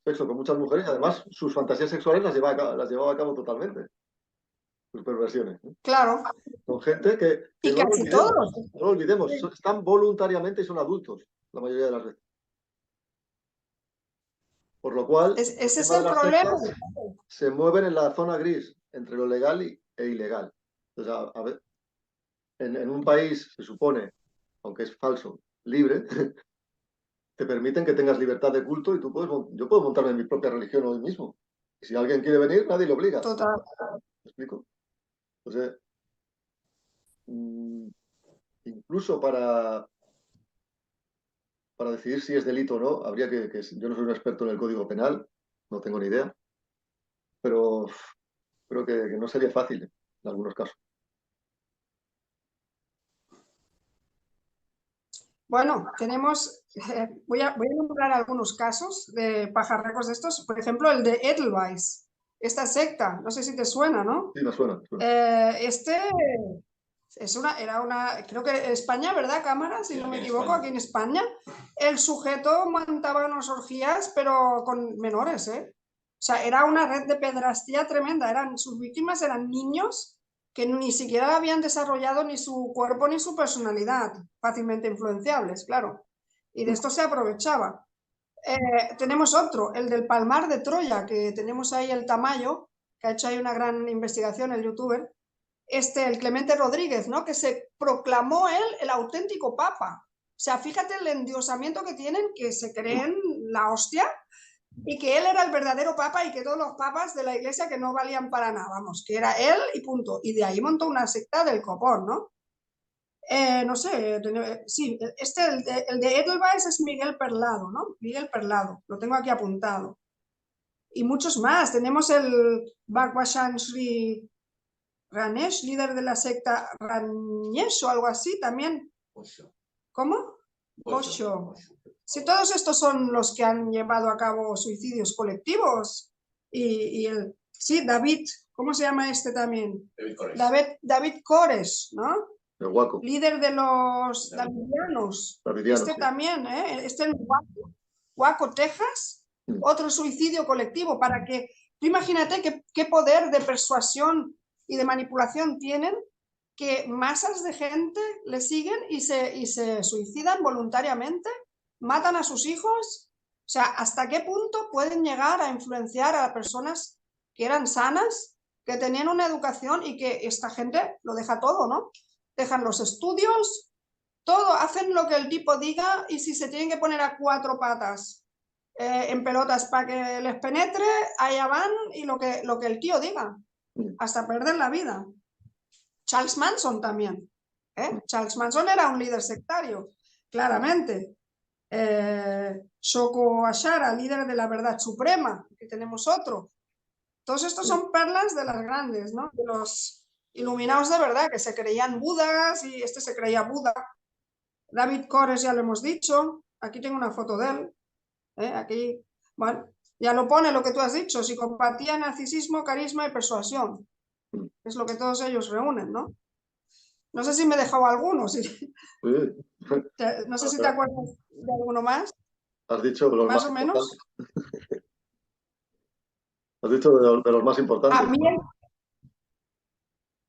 [SPEAKER 2] sexo con muchas mujeres y además sus fantasías sexuales las llevaba a cabo totalmente. Sus perversiones, ¿no?
[SPEAKER 1] Claro.
[SPEAKER 2] Con gente que
[SPEAKER 1] Y
[SPEAKER 2] no lo
[SPEAKER 1] casi todos.
[SPEAKER 2] olvidemos, no lo olvidemos, están voluntariamente y son adultos la mayoría de las veces. Por lo cual, el
[SPEAKER 1] Ese es
[SPEAKER 2] tema de
[SPEAKER 1] el
[SPEAKER 2] las
[SPEAKER 1] problema.
[SPEAKER 2] sectas se mueven en la zona gris entre lo legal e ilegal. Entonces, a ver, en un país, se supone, aunque es falso, libre, te permiten que tengas libertad de culto y yo puedo montarme mi propia religión hoy mismo. Y si alguien quiere venir, nadie le obliga.
[SPEAKER 1] Total.
[SPEAKER 2] ¿Me explico? Entonces, incluso para decidir si es delito o no, habría que yo no soy un experto en el Código Penal, no tengo ni idea, pero creo que no sería fácil en algunos casos.
[SPEAKER 1] Bueno, tenemos, voy a nombrar algunos casos de pajarracos de estos, por ejemplo, el de Edelweiss, esta secta, no sé si te suena, ¿no?
[SPEAKER 2] Sí, me suena. Me suena.
[SPEAKER 1] Era una, creo que en España, ¿verdad, cámara? Si no me equivoco, aquí en España, el sujeto montaba unas orgías, pero con menores, ¿eh? O sea, era una red de pedrastía tremenda, sus víctimas eran niños que ni siquiera habían desarrollado ni su cuerpo ni su personalidad, fácilmente influenciables, claro. Y de esto se aprovechaba. Tenemos otro, el del Palmar de Troya, que tenemos ahí el Tamayo, que ha hecho ahí una gran investigación, el youtuber, el Clemente Rodríguez, ¿no? Que se proclamó él el auténtico papa. O sea, fíjate el endiosamiento que tienen, que se creen la hostia, y que él era el verdadero papa y que todos los papas de la iglesia que no valían para nada, vamos, que era él y punto. Y de ahí montó una secta del copón, ¿no? No sé, sí, el de Edelweiss es Miguel Perlado, ¿no? Miguel Perlado, lo tengo aquí apuntado. Y muchos más. Tenemos el Bhagwan Sri Ranesh, líder de la secta Ranesh o algo así también. ¿Cómo? Osho. Si todos estos son los que han llevado a cabo suicidios colectivos. Sí, David, ¿cómo se llama este también? David Koresh, ¿no?
[SPEAKER 2] El Waco.
[SPEAKER 1] Líder de los davidianos. Este sí. También, ¿eh? Este en Waco, Texas. Otro suicidio colectivo para que... Tú imagínate qué poder de persuasión y de manipulación tienen, que masas de gente le siguen y se suicidan voluntariamente, matan a sus hijos. O sea, ¿hasta qué punto pueden llegar a influenciar a personas que eran sanas, que tenían una educación, y que esta gente lo deja todo, ¿no? Dejan los estudios, todo, hacen lo que el tipo diga, y si se tienen que poner a cuatro patas en pelotas para que les penetre, allá van, y lo que el tío diga, hasta perder la vida. Charles Manson también. Charles Manson era un líder sectario, claramente. Shoko Ashara, líder de la verdad suprema, que tenemos otro. Todos estos son perlas de las grandes, ¿no? De los iluminados de verdad, que se creían budas, y este se creía Buda. David Koresh, ya lo hemos dicho. Aquí tengo una foto de él. Aquí, bueno, ya lo pone lo que tú has dicho: psicopatía, narcisismo, carisma y persuasión. Es lo que todos ellos reúnen, ¿no? No sé si me he dejado alguno. Sí. No sé si te acuerdas de alguno más.
[SPEAKER 2] Has dicho de los
[SPEAKER 1] más o menos.
[SPEAKER 2] Has dicho de los más importantes.
[SPEAKER 1] A mí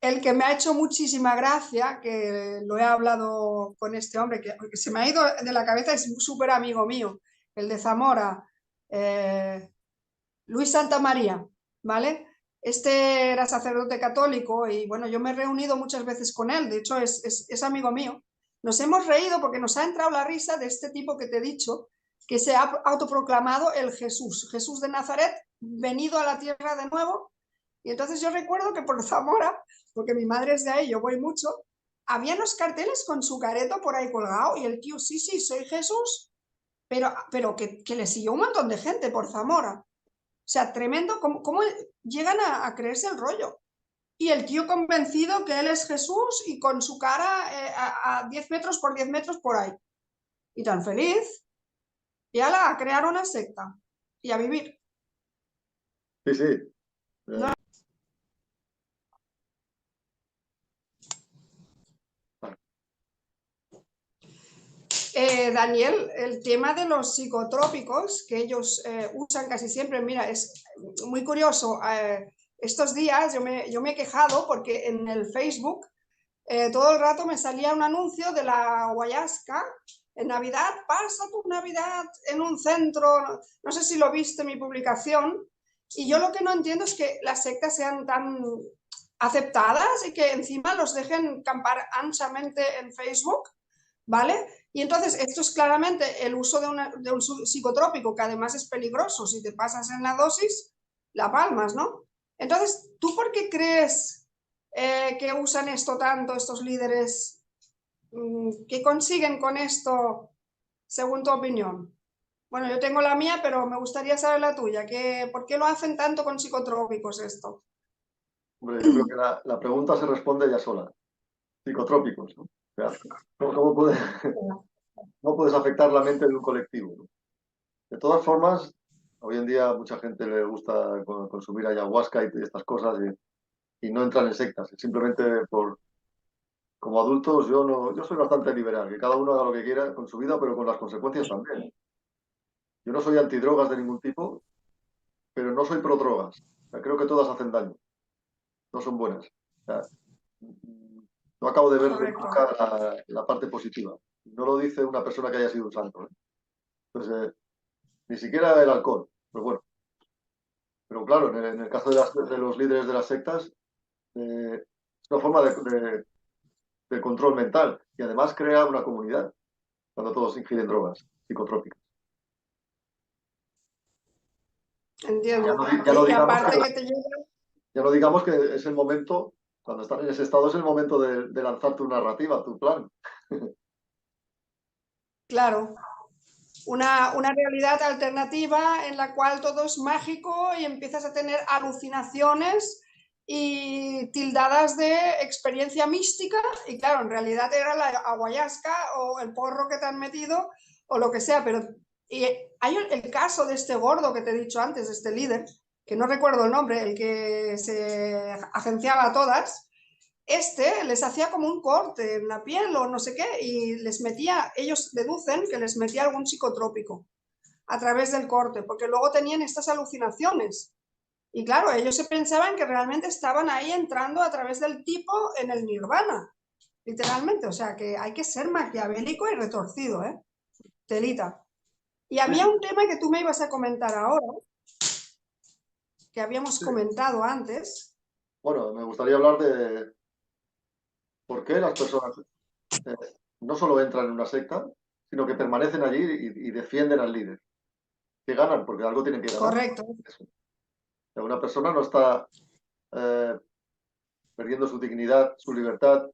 [SPEAKER 1] el que me ha hecho muchísima gracia, que lo he hablado con este hombre, que se me ha ido de la cabeza, es un súper amigo mío, el de Zamora, Luis Santamaría, ¿vale? Este era sacerdote católico y bueno, yo me he reunido muchas veces con él, de hecho es amigo mío. Nos hemos reído porque nos ha entrado la risa de este tipo que te he dicho, que se ha autoproclamado el Jesús de Nazaret, venido a la tierra de nuevo. Y entonces yo recuerdo que por Zamora, porque mi madre es de ahí, yo voy mucho, había unos carteles con su careto por ahí colgado, y el tío, sí, soy Jesús, pero que le siguió un montón de gente por Zamora. O sea, tremendo cómo llegan a creerse el rollo. Y el tío convencido que él es Jesús, y con su cara a 10 metros por 10 metros por ahí. Y tan feliz. Y a crear una secta. Y a vivir.
[SPEAKER 2] Sí, sí.
[SPEAKER 1] No. Daniel, el tema de los psicotrópicos que ellos usan casi siempre, mira, es muy curioso. Estos días yo me he quejado porque en el Facebook todo el rato me salía un anuncio de la ayahuasca. En Navidad, pasa tu Navidad en un centro, no sé si lo viste mi publicación, y yo lo que no entiendo es que las sectas sean tan aceptadas y que encima los dejen campar anchamente en Facebook, ¿vale? Y entonces esto es claramente el uso de un psicotrópico, que además es peligroso si te pasas en la dosis, la palmas, ¿no? Entonces, ¿tú por qué crees que usan esto tanto estos líderes? ¿Qué consiguen con esto, según tu opinión? Bueno, yo tengo la mía, pero me gustaría saber la tuya. ¿Por qué lo hacen tanto con psicotrópicos esto?
[SPEAKER 2] Hombre, yo creo que la pregunta se responde ya sola. Psicotrópicos, ¿no? O sea, ¿cómo puedes afectar la mente de un colectivo, ¿no? De todas formas, hoy en día a mucha gente le gusta consumir ayahuasca y estas cosas y no entran en sectas. Simplemente como adultos yo soy bastante liberal, que cada uno haga lo que quiera con su vida, pero con las consecuencias también. Yo no soy antidrogas de ningún tipo, pero no soy pro drogas. O sea, creo que todas hacen daño, no son buenas. O sea, no acabo de ver
[SPEAKER 1] Correcto.
[SPEAKER 2] nunca la parte positiva. No lo dice una persona que haya sido un santo, ¿eh? Entonces, ni siquiera el alcohol, pero bueno. Pero claro, en el caso de los líderes de las sectas, es una forma de control mental y además crea una comunidad cuando todos ingieren drogas psicotrópicas.
[SPEAKER 1] Entiendo.
[SPEAKER 2] Ya no
[SPEAKER 1] Y
[SPEAKER 2] digamos
[SPEAKER 1] aparte que te llega...
[SPEAKER 2] ya no digamos que es el momento, cuando están en ese estado, es el momento de lanzar tu narrativa, tu plan.
[SPEAKER 1] Claro, una realidad alternativa en la cual todo es mágico y empiezas a tener alucinaciones y tildadas de experiencia mística y claro, en realidad era la ayahuasca o el porro que te han metido o lo que sea, pero y hay el caso de este gordo que te he dicho antes, de este líder, que no recuerdo el nombre, el que se agenciaba a todas. Este les hacía como un corte en la piel o no sé qué y les metía, ellos deducen que les metía algún psicotrópico a través del corte, porque luego tenían estas alucinaciones. Y claro, ellos se pensaban que realmente estaban ahí entrando a través del tipo en el nirvana, literalmente. O sea que hay que ser maquiavélico y retorcido, ¿eh? Telita. Y
[SPEAKER 2] Sí,
[SPEAKER 1] había
[SPEAKER 2] sí,
[SPEAKER 1] un tema que tú me ibas a comentar ahora, que habíamos
[SPEAKER 2] sí.
[SPEAKER 1] comentado antes.
[SPEAKER 2] Bueno, me gustaría hablar de por qué las personas eh, no solo entran en una secta, sino que permanecen allí y defienden al líder. Que ganan, porque algo tienen que ganar.
[SPEAKER 1] Correcto.
[SPEAKER 2] Eso. O sea, una persona no está eh, perdiendo su dignidad, su libertad,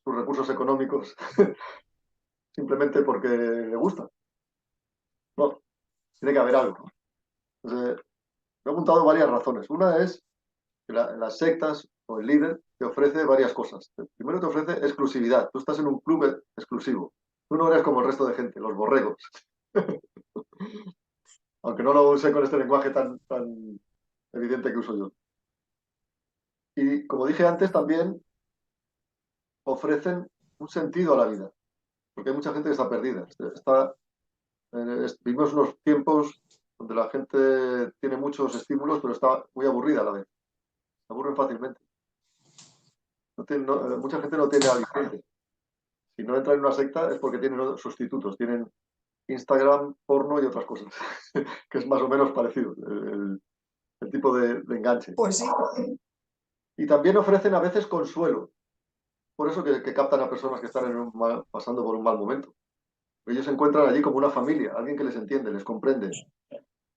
[SPEAKER 2] sus recursos económicos, simplemente porque le gusta. No, tiene que haber algo. Entonces, me he apuntado varias razones. Una es que las sectas o el líder te ofrece varias cosas. Primero te ofrece exclusividad. Tú estás en un club exclusivo. Tú no eres como el resto de gente, los borregos. Aunque no lo use con este lenguaje tan evidente que uso yo. Y como dije antes, también ofrecen un sentido a la vida, porque hay mucha gente que está perdida. Vivimos unos tiempos donde la gente tiene muchos estímulos, pero está muy aburrida a la vez. Se aburren fácilmente. Mucha gente no tiene aliciente. Si no entra en una secta es porque tienen sustitutos, tienen Instagram, porno y otras cosas, que es más o menos parecido el tipo de enganche.
[SPEAKER 1] Pues sí.
[SPEAKER 2] Y también ofrecen a veces consuelo, por eso que captan a personas que están pasando por un mal momento. Ellos se encuentran allí como una familia, alguien que les entiende, les comprende,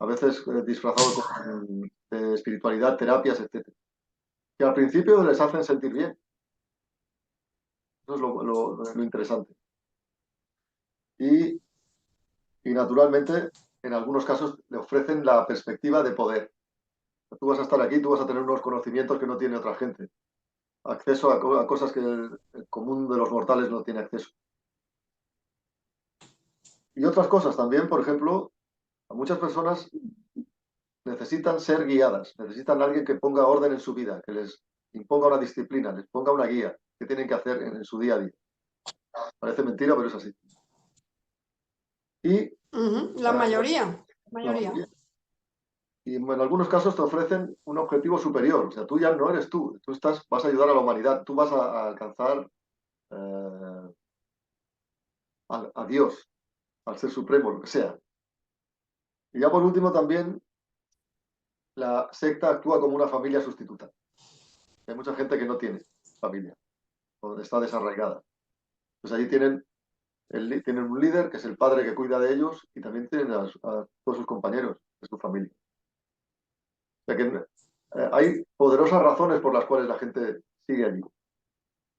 [SPEAKER 2] a veces disfrazado con espiritualidad, terapias, etc. Que al principio les hacen sentir bien. Eso es lo interesante. Y, y naturalmente, en algunos casos le ofrecen la perspectiva de poder. Tú vas a estar aquí, tú vas a tener unos conocimientos que no tiene otra gente. Acceso a cosas que el común de los mortales no tiene acceso. Y otras cosas también, por ejemplo, a muchas personas necesitan ser guiadas, necesitan a alguien que ponga orden en su vida, que les imponga una disciplina, les ponga una guía que tienen que hacer en su día a día. Parece mentira, pero es así. Y
[SPEAKER 1] La mayoría.
[SPEAKER 2] la
[SPEAKER 1] Mayoría.
[SPEAKER 2] mayoría. Y en algunos casos te ofrecen un objetivo superior. O sea, tú ya no eres tú. Vas a ayudar a la humanidad. Tú vas a alcanzar a Dios, al Ser Supremo, lo que sea. Y ya por último también la secta actúa como una familia sustituta. Hay mucha gente que no tiene familia, o está desarraigada. Pues allí tienen un líder que es el padre que cuida de ellos y también tienen a todos sus compañeros de su familia. sea que hay poderosas razones por las cuales la gente sigue allí.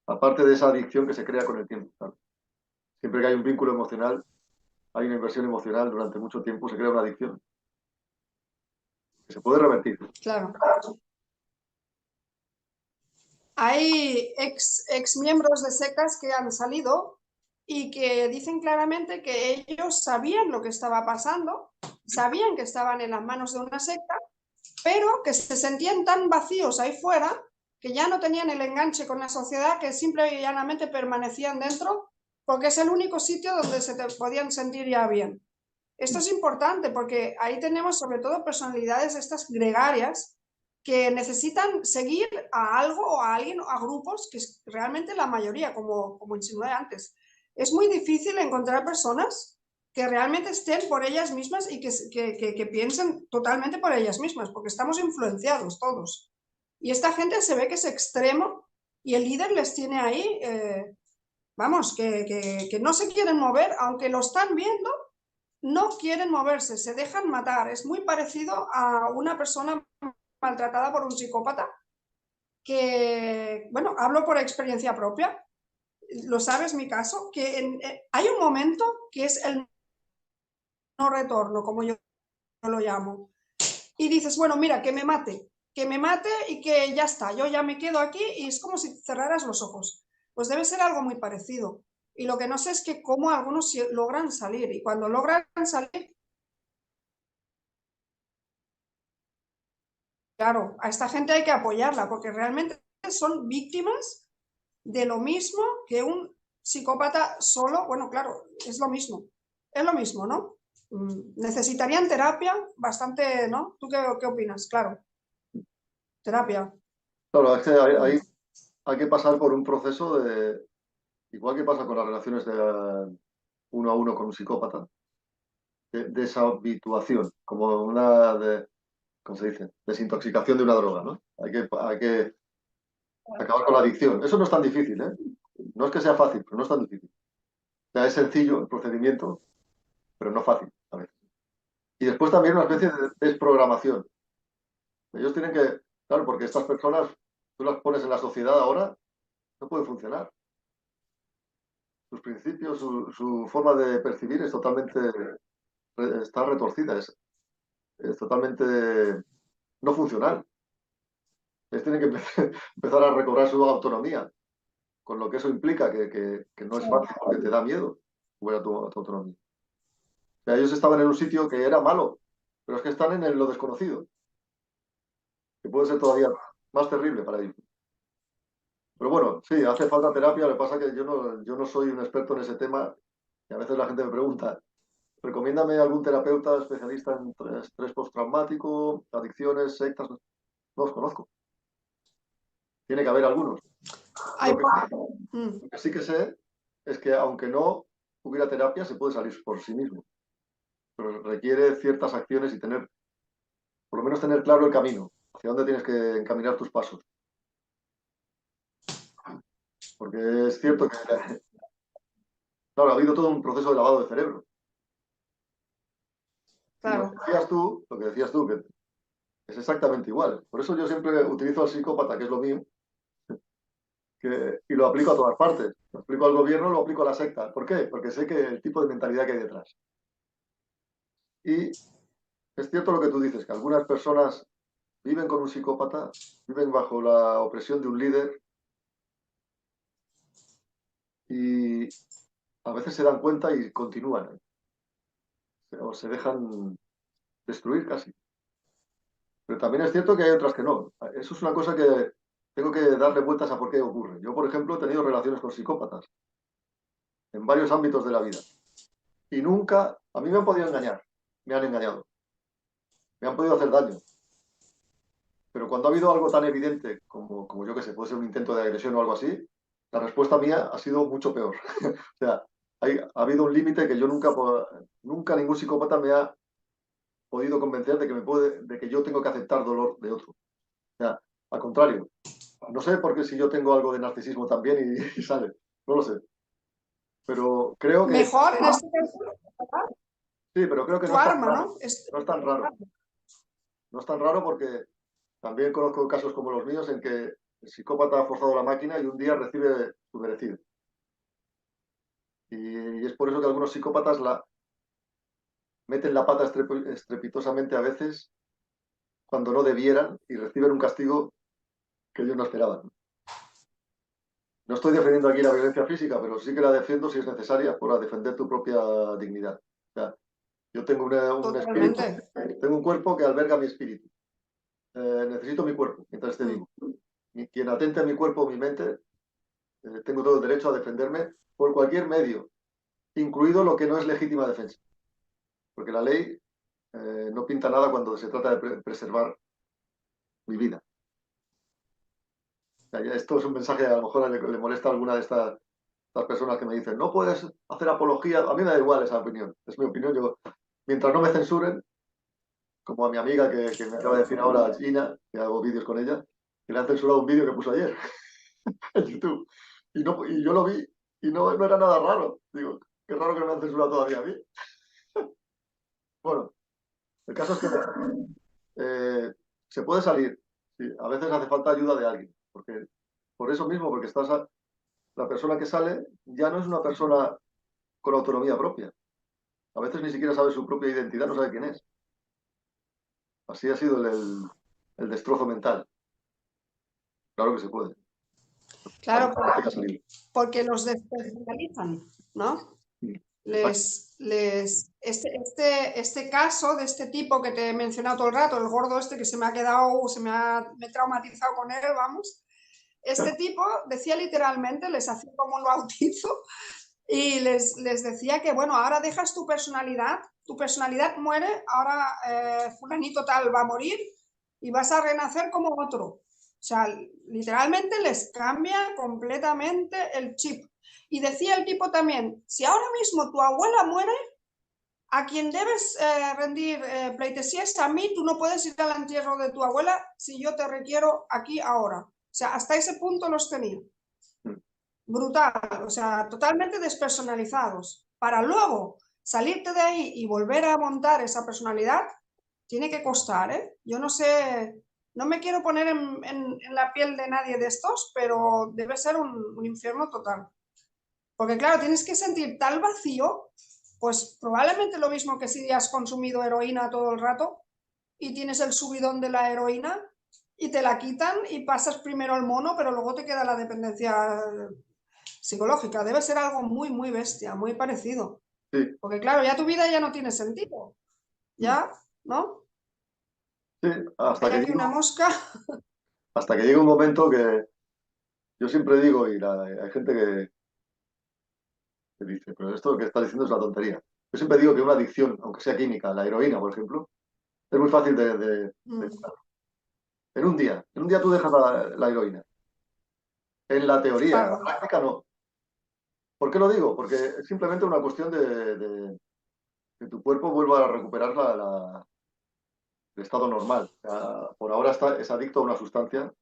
[SPEAKER 2] Aparte de esa adicción que se crea con el tiempo, ¿sabes? Siempre que hay un vínculo emocional, hay una inversión emocional durante mucho tiempo, se crea una adicción que se puede revertir.
[SPEAKER 1] Claro. Hay ex miembros de sectas que han salido y que dicen claramente que ellos sabían lo que estaba pasando, sabían que estaban en las manos de una secta, pero que se sentían tan vacíos ahí fuera que ya no tenían el enganche con la sociedad, que simple y llanamente permanecían dentro porque es el único sitio donde se te podían sentir ya bien. Esto es importante porque ahí tenemos sobre todo personalidades estas gregarias que necesitan seguir a algo o a alguien o a grupos, que es realmente la mayoría, como insinué antes. Es muy difícil encontrar personas que realmente estén por ellas mismas y que piensen totalmente por ellas mismas, porque estamos influenciados todos. Y esta gente se ve que es extremo y el líder les tiene ahí, vamos, que no se quieren mover, aunque lo están viendo, no quieren moverse, se dejan matar. Es muy parecido a una persona maltratada por un psicópata que, bueno, hablo por experiencia propia, lo sabes mi caso, que hay un momento que es el no retorno, como yo lo llamo, y dices, bueno, mira, que me mate y que ya está, yo ya me quedo aquí y es como si cerraras los ojos. Pues debe ser algo muy parecido. Y lo que no sé es que cómo algunos logran salir, y cuando logran salir, claro, a esta gente hay que apoyarla porque realmente son víctimas de lo mismo que un psicópata solo. Bueno, claro, es lo mismo, ¿no? Necesitarían terapia bastante, ¿no? ¿Tú qué opinas? Claro, terapia.
[SPEAKER 2] Claro, es que hay que pasar por un proceso de, igual que pasa con las relaciones de uno a uno con un psicópata, de deshabituación, como una, ¿cómo se dice? Desintoxicación de una droga, ¿no? Hay que acabar con la adicción. Eso no es tan difícil, ¿eh? No es que sea fácil, pero no es tan difícil. O sea, es sencillo el procedimiento, pero no fácil a veces. Y después también una especie de desprogramación. Ellos tienen que, claro, porque estas personas, tú las pones en la sociedad ahora, no pueden funcionar. Sus principios, su forma de percibir es totalmente, está retorcida, es totalmente no funcional. Ellos tienen que empezar a recobrar su autonomía, con lo que eso implica, que no es fácil porque te da miedo jugar a tu autonomía. O sea, ellos estaban en un sitio que era malo, pero es que están en lo desconocido, que puede ser todavía más terrible para ellos. Pero bueno, sí, hace falta terapia, lo que pasa es que yo no soy un experto en ese tema y a veces la gente me pregunta, recomiéndame algún terapeuta especialista en estrés postraumático, adicciones, sectas. No los conozco. Tiene que haber algunos.
[SPEAKER 1] Hay,
[SPEAKER 2] Lo que sí que sé es que aunque no hubiera terapia, se puede salir por sí mismo. Pero requiere ciertas acciones y tener, por lo menos tener claro el camino, hacia dónde tienes que encaminar tus pasos. Porque es cierto que, claro, ha habido todo un proceso de lavado de cerebro.
[SPEAKER 1] claro.
[SPEAKER 2] Lo que decías tú, que es exactamente igual. Por eso yo siempre utilizo al psicópata, que es lo mío, y lo aplico a todas partes. Lo aplico al gobierno, lo aplico a la secta. ¿Por qué? Porque sé que el tipo de mentalidad que hay detrás. Y es cierto lo que tú dices, que algunas personas viven con un psicópata, viven bajo la opresión de un líder y a veces se dan cuenta y continúan, o se dejan destruir casi. Pero también es cierto que hay otras que no. Eso es una cosa que tengo que darle vueltas a por qué ocurre. Yo, por ejemplo, he tenido relaciones con psicópatas en varios ámbitos de la vida. Y nunca, a mí me han podido engañar, me han engañado, me han podido hacer daño. Pero cuando ha habido algo tan evidente como yo que sé, puede ser un intento de agresión o algo así, la respuesta mía ha sido mucho peor. O sea, ha habido un límite que yo nunca ningún psicópata me ha podido convencer de que yo tengo que aceptar dolor de otro. O sea, al contrario, no sé por qué si yo tengo algo de narcisismo también y sale, no lo sé. Pero creo que,
[SPEAKER 1] Mejor en este caso,
[SPEAKER 2] sí, pero creo que
[SPEAKER 1] tu
[SPEAKER 2] no es tan
[SPEAKER 1] arma,
[SPEAKER 2] raro.
[SPEAKER 1] ¿no?
[SPEAKER 2] No es tan raro. No es tan raro porque También conozco casos como los míos en que el psicópata ha forzado la máquina y un día recibe su merecido. Y es por eso que algunos psicópatas meten la pata estrepitosamente a veces cuando no debieran y reciben un castigo que ellos no esperaban. No estoy defendiendo aquí la violencia física, pero sí que la defiendo si es necesaria para defender tu propia dignidad. O sea, yo tengo un espíritu,
[SPEAKER 1] Totalmente.
[SPEAKER 2] tengo un cuerpo que alberga mi espíritu. Necesito mi cuerpo mientras esté vivo. Y quien atente a mi cuerpo o mi mente, tengo todo el derecho a defenderme por cualquier medio, incluido lo que no es legítima defensa. Porque la ley no pinta nada cuando se trata de preservar mi vida. O sea, esto es un mensaje, a lo mejor le molesta a alguna de estas personas que me dicen, no puedes hacer apología. A mí me da igual esa opinión, es mi opinión. Yo, mientras no me censuren, como a mi amiga que me acaba de decir ahora, Gina, que hago vídeos con ella, que le han censurado un vídeo que puso ayer en YouTube. Y yo lo vi y no era nada raro. Digo, qué raro que no me han censurado todavía a mí. Bueno, el caso es que se puede salir. Sí, a veces hace falta ayuda de alguien. Porque, por eso mismo, porque la persona que sale ya no es una persona con autonomía propia. A veces ni siquiera sabe su propia identidad, no sabe quién es. Así ha sido el destrozo mental. Claro que se puede.
[SPEAKER 1] Claro,
[SPEAKER 2] Hay que salir.
[SPEAKER 1] porque los despersonalizan, ¿no?
[SPEAKER 2] Sí.
[SPEAKER 1] Este caso de este tipo que te he mencionado todo el rato, el gordo este que me he traumatizado con él, vamos. Este tipo decía literalmente, les hacía como un bautizo y les decía que, bueno, ahora dejas tu personalidad muere, ahora fulanito tal va a morir y vas a renacer como otro. O sea, literalmente les cambia completamente el chip. Y decía el tipo también, si ahora mismo tu abuela muere, a quien debes rendir pleitesía es a mí, tú no puedes ir al entierro de tu abuela si yo te requiero aquí ahora. O sea, hasta ese punto los tenía. Brutal, o sea, totalmente despersonalizados. Para luego salirte de ahí y volver a montar esa personalidad, tiene que costar, ¿eh? Yo no sé, no me quiero poner en la piel de nadie de estos, pero debe ser un infierno total. Porque claro, tienes que sentir tal vacío, pues probablemente lo mismo que si has consumido heroína todo el rato y tienes el subidón de la heroína y te la quitan y pasas primero al mono, pero luego te queda la dependencia psicológica. Debe ser algo muy, muy bestia, muy parecido.
[SPEAKER 2] Sí,
[SPEAKER 1] Porque claro, ya tu vida ya no tiene sentido. Ya, ¿no?
[SPEAKER 2] sí,
[SPEAKER 1] Hay aquí una mosca.
[SPEAKER 2] hasta que llega un momento que yo siempre digo, y hay gente que dice, pero esto que estás diciendo es una tontería. Yo siempre digo que una adicción, aunque sea química, la heroína, por ejemplo, es muy fácil de curar. En un día tú dejas la heroína. En la teoría, en la
[SPEAKER 1] Claro.
[SPEAKER 2] práctica no. ¿Por qué lo digo? Porque es simplemente una cuestión que tu cuerpo vuelva a recuperar el estado normal. O sea, por ahora es adicto a una sustancia,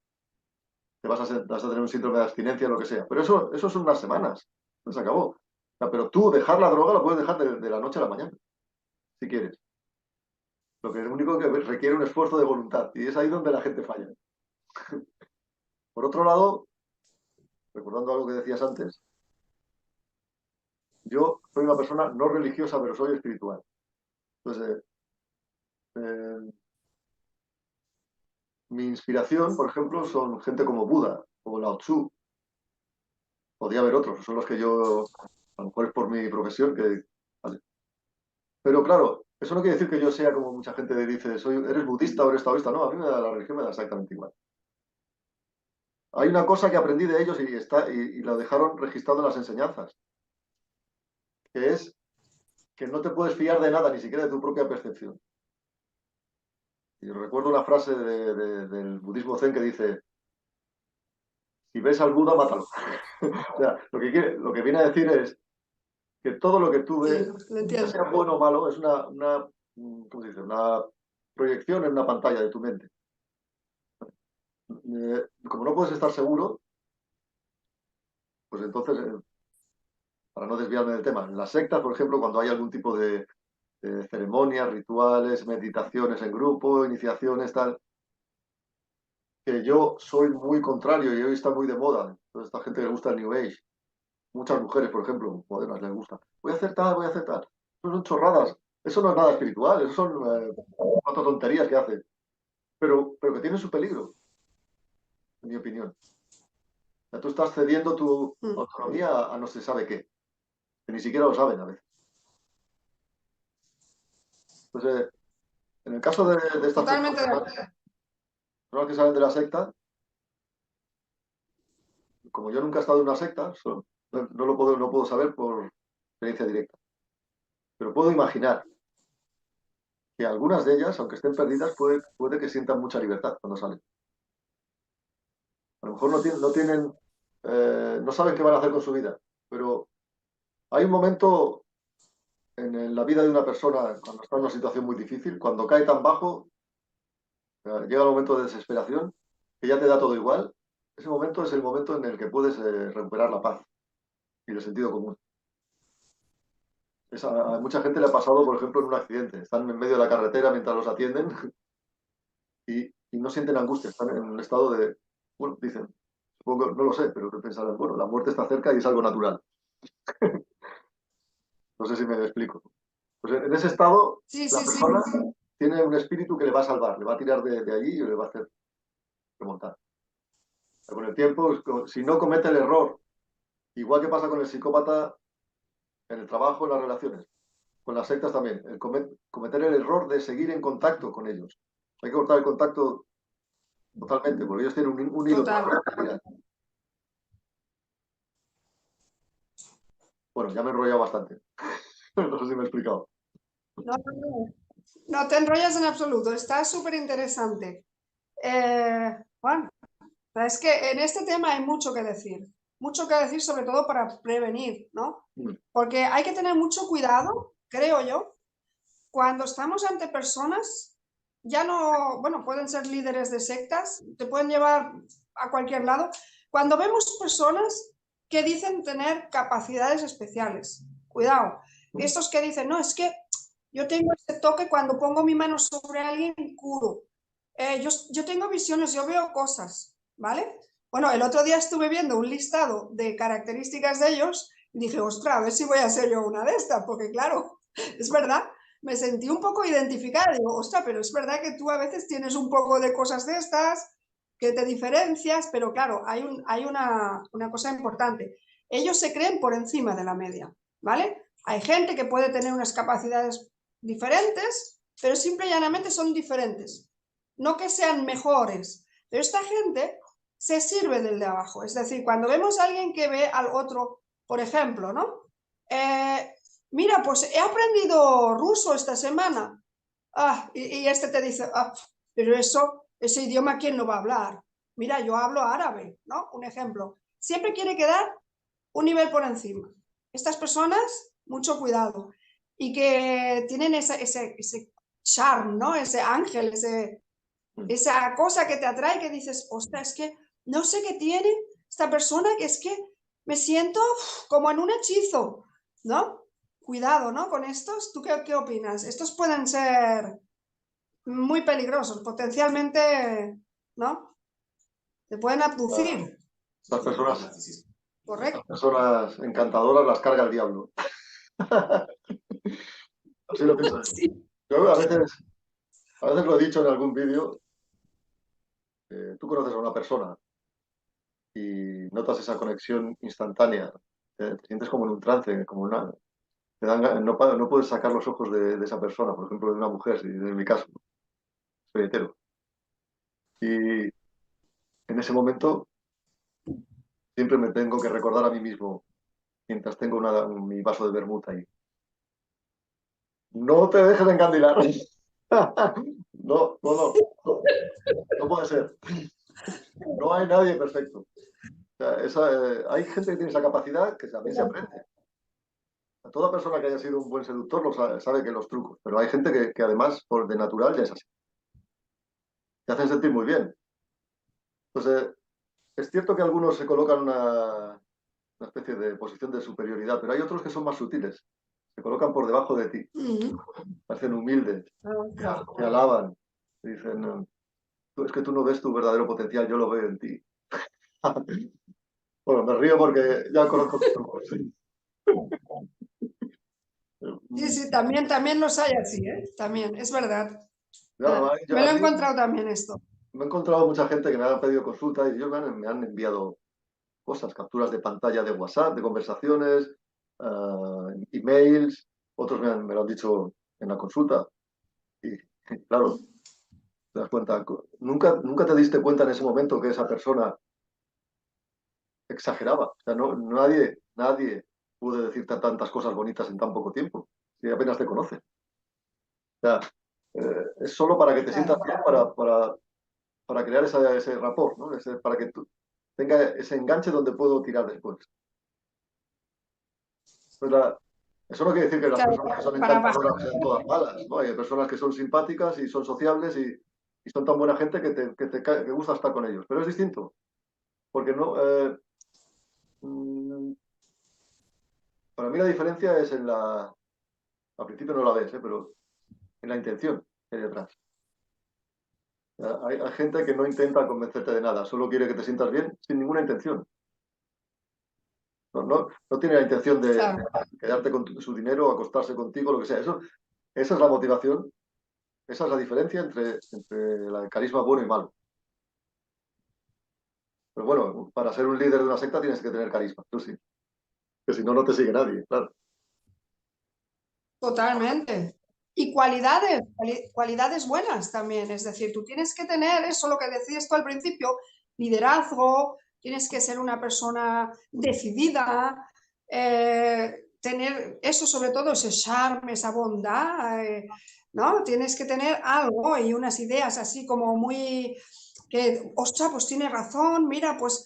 [SPEAKER 2] te vas a tener un síndrome de abstinencia, lo que sea. Pero eso son unas semanas, no se acabó. O sea, pero tú dejar la droga lo puedes dejar de la noche a la mañana, si quieres. Lo que es único que requiere un esfuerzo de voluntad y es ahí donde la gente falla. Por otro lado, recordando algo que decías antes, yo soy una persona no religiosa, pero soy espiritual. Entonces, eh, mi inspiración, por ejemplo, son gente como Buda o Lao Tzu. Podría haber otros, son los que yo, a lo mejor es por mi profesión, vale. Pero claro, eso no quiere decir que yo sea como mucha gente dice, eres budista o eres taoísta. No, a mí la religión me da exactamente igual. Hay una cosa que aprendí de ellos y lo dejaron registrado en las enseñanzas, que es que no te puedes fiar de nada, ni siquiera de tu propia percepción. Y recuerdo una frase del budismo zen que dice, si ves al Buda, mátalo. O sea, lo que viene a decir es que todo lo que tú
[SPEAKER 1] Sí,
[SPEAKER 2] ves,
[SPEAKER 1] lo
[SPEAKER 2] ya
[SPEAKER 1] entiendo.
[SPEAKER 2] sea bueno o malo, es ¿cómo se dice? Una proyección en una pantalla de tu mente. Como no puedes estar seguro, pues entonces, para no desviarme del tema, en las sectas, por ejemplo, cuando hay algún tipo de ceremonias, rituales, meditaciones en grupo, iniciaciones, tal, que yo soy muy contrario y hoy está muy de moda. Toda esta gente que le gusta el New Age. Muchas mujeres, por ejemplo, modernas, les gusta. Voy a hacer tal, voy a hacer tal. Eso son chorradas. Eso no es nada espiritual. Eso son cuatro tonterías que hacen. Pero que tienen su peligro, en mi opinión. O sea, tú estás cediendo tu autonomía a no se sabe qué. Que ni siquiera lo saben a veces. Entonces, en el caso de estas
[SPEAKER 1] Totalmente de
[SPEAKER 2] personas
[SPEAKER 1] acuerdo.
[SPEAKER 2] que salen de la secta, como yo nunca he estado en una secta, no puedo saber por experiencia directa. Pero puedo imaginar que algunas de ellas, aunque estén perdidas, puede que sientan mucha libertad cuando salen. A lo mejor no saben qué van a hacer con su vida, pero hay un momento en la vida de una persona cuando está en una situación muy difícil, cuando cae tan bajo, llega el momento de desesperación, que ya te da todo igual. Ese momento es el momento en el que puedes recuperar la paz y el sentido común. A mucha gente le ha pasado, por ejemplo, en un accidente. Están en medio de la carretera mientras los atienden y no sienten angustia, están en un estado de, bueno, dicen, supongo, no lo sé, pero que pensarán, bueno, la muerte está cerca y es algo natural. No sé si me explico. Pues en ese estado,
[SPEAKER 1] Sí,
[SPEAKER 2] la
[SPEAKER 1] sí, sí.
[SPEAKER 2] persona tiene un espíritu que le va a salvar, le va a tirar de allí y le va a hacer remontar. Con el tiempo, si no comete el error, igual que pasa con el psicópata en el trabajo, en las relaciones, con las sectas también, cometer el error de seguir en contacto con ellos. Hay que cortar el contacto totalmente, porque ellos tienen un hilo.
[SPEAKER 1] Total.
[SPEAKER 2] Bueno, ya me he enrollado bastante. No sé si me he explicado.
[SPEAKER 1] No, no, no. No te enrollas en absoluto, está súper interesante. Juan, es que en este tema hay mucho que decir sobre todo para prevenir, ¿no? Porque hay que tener mucho cuidado, creo yo, cuando estamos ante personas, ya no, bueno, pueden ser líderes de sectas, te pueden llevar a cualquier lado, cuando vemos personas que dicen tener capacidades especiales. Cuidado, estos que dicen, no, es que yo tengo este toque cuando pongo mi mano sobre alguien, curo. Yo tengo visiones, yo veo cosas, ¿vale? Bueno, el otro día estuve viendo un listado de características de ellos y dije, ostras, a ver si voy a ser yo una de estas, porque claro, es verdad, me sentí un poco identificada. Digo, ostras, pero es verdad que tú a veces tienes un poco de cosas de estas, que te diferencias, pero claro, hay una cosa importante. Ellos se creen por encima de la media, ¿vale? Hay gente que puede tener unas capacidades diferentes, pero simple y llanamente son diferentes. No que sean mejores, pero esta gente se sirve del de abajo. Es decir, cuando vemos a alguien que ve al otro, por ejemplo, ¿no? Mira, pues he aprendido ruso esta semana. Y este te dice, pero ese idioma, ¿quién lo va a hablar? Mira, yo hablo árabe, ¿no? Un ejemplo. Siempre quiere quedar un nivel por encima. Estas personas, mucho cuidado. Y que tienen ese charm, ¿no? Ese ángel, esa cosa que te atrae que dices, ostras, es que no sé qué tiene esta persona, que es que me siento como en un hechizo, ¿no? Cuidado, ¿no? Con estos, ¿tú qué opinas? Estos pueden ser muy peligrosos, potencialmente, ¿no? Te pueden abducir.
[SPEAKER 2] Las personas,
[SPEAKER 1] Correcto.
[SPEAKER 2] las personas encantadoras las carga el diablo. Así lo pienso.
[SPEAKER 1] Sí.
[SPEAKER 2] Yo a veces lo he dicho en algún vídeo. Tú conoces a una persona y notas esa conexión instantánea. Te sientes como en un trance, como una, no puedes sacar los ojos de esa persona, por ejemplo, de una mujer, si en mi caso, soy hetero. Y en ese momento siempre me tengo que recordar a mí mismo, mientras tengo mi vaso de vermut ahí. No te dejes encandilar. No, no puede ser. No hay nadie perfecto. O sea, hay gente que tiene esa capacidad que también se aprende. Toda persona que haya sido un buen seductor sabe que los trucos, pero hay gente que además, por de natural, ya es así. Te hacen sentir muy bien. Entonces, es cierto que algunos se colocan una especie de posición de superioridad, pero hay otros que son más sutiles. Se colocan por debajo de ti. Parecen humildes, te alaban, te dicen, es que tú no ves tu verdadero potencial, yo lo veo en ti. Bueno, me río porque ya conozco tus trucos. Sí.
[SPEAKER 1] Sí, también los hay así, ¿eh? También, es verdad.
[SPEAKER 2] No,
[SPEAKER 1] Me lo he encontrado también esto.
[SPEAKER 2] me he encontrado mucha gente que me ha pedido consulta y ellos me han enviado cosas, capturas de pantalla de WhatsApp, de conversaciones, emails, otros me lo han dicho en la consulta. Y claro, te das cuenta, nunca te diste cuenta en ese momento que esa persona exageraba. O sea, nadie puede decirte tantas cosas bonitas en tan poco tiempo, si apenas te conoce. O sea, es solo para que te sientas bien, para crear ese rapport, ¿no? Para que tú tenga ese enganche donde puedo tirar después. Pues eso no quiere decir que las personas que son encantadoras sean todas malas, ¿no? Hay personas que son simpáticas y son sociables y son tan buena gente que gusta estar con ellos. Pero es distinto, porque no, para mí la diferencia es al principio no la ves, pero en la intención que hay detrás. Hay gente que no intenta convencerte de nada, solo quiere que te sientas bien sin ninguna intención. No tiene la intención de quedarte con su dinero, acostarse contigo, lo que sea. Esa es la motivación, esa es la diferencia entre el carisma bueno y malo. Pero bueno, para ser un líder de una secta tienes que tener carisma, tú sí. Que si no, no te sigue nadie, claro.
[SPEAKER 1] Totalmente. Y cualidades buenas también. Es decir, tú tienes que tener eso, lo que decías tú al principio, liderazgo, tienes que ser una persona decidida, tener eso, sobre todo ese charme, esa bondad, ¿no? Tienes que tener algo y unas ideas así como muy, que, ostras, pues tiene razón, mira, pues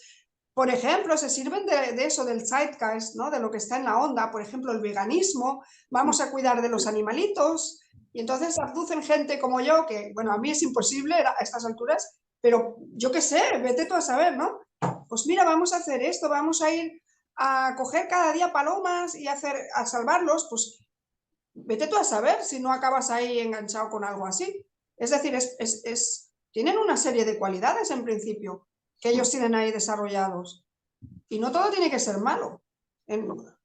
[SPEAKER 1] por ejemplo, se sirven de eso, del zeitgeist, ¿no? De lo que está en la onda, por ejemplo, el veganismo, vamos a cuidar de los animalitos, y entonces abducen gente como yo, que, bueno, a mí es imposible a estas alturas, pero yo qué sé, vete tú a saber, ¿no? Pues mira, vamos a hacer esto, vamos a ir a coger cada día palomas y a salvarlos, pues vete tú a saber si no acabas ahí enganchado con algo así. Es decir, tienen una serie de cualidades en principio que ellos tienen ahí desarrollados. Y no todo tiene que ser malo.
[SPEAKER 3] Una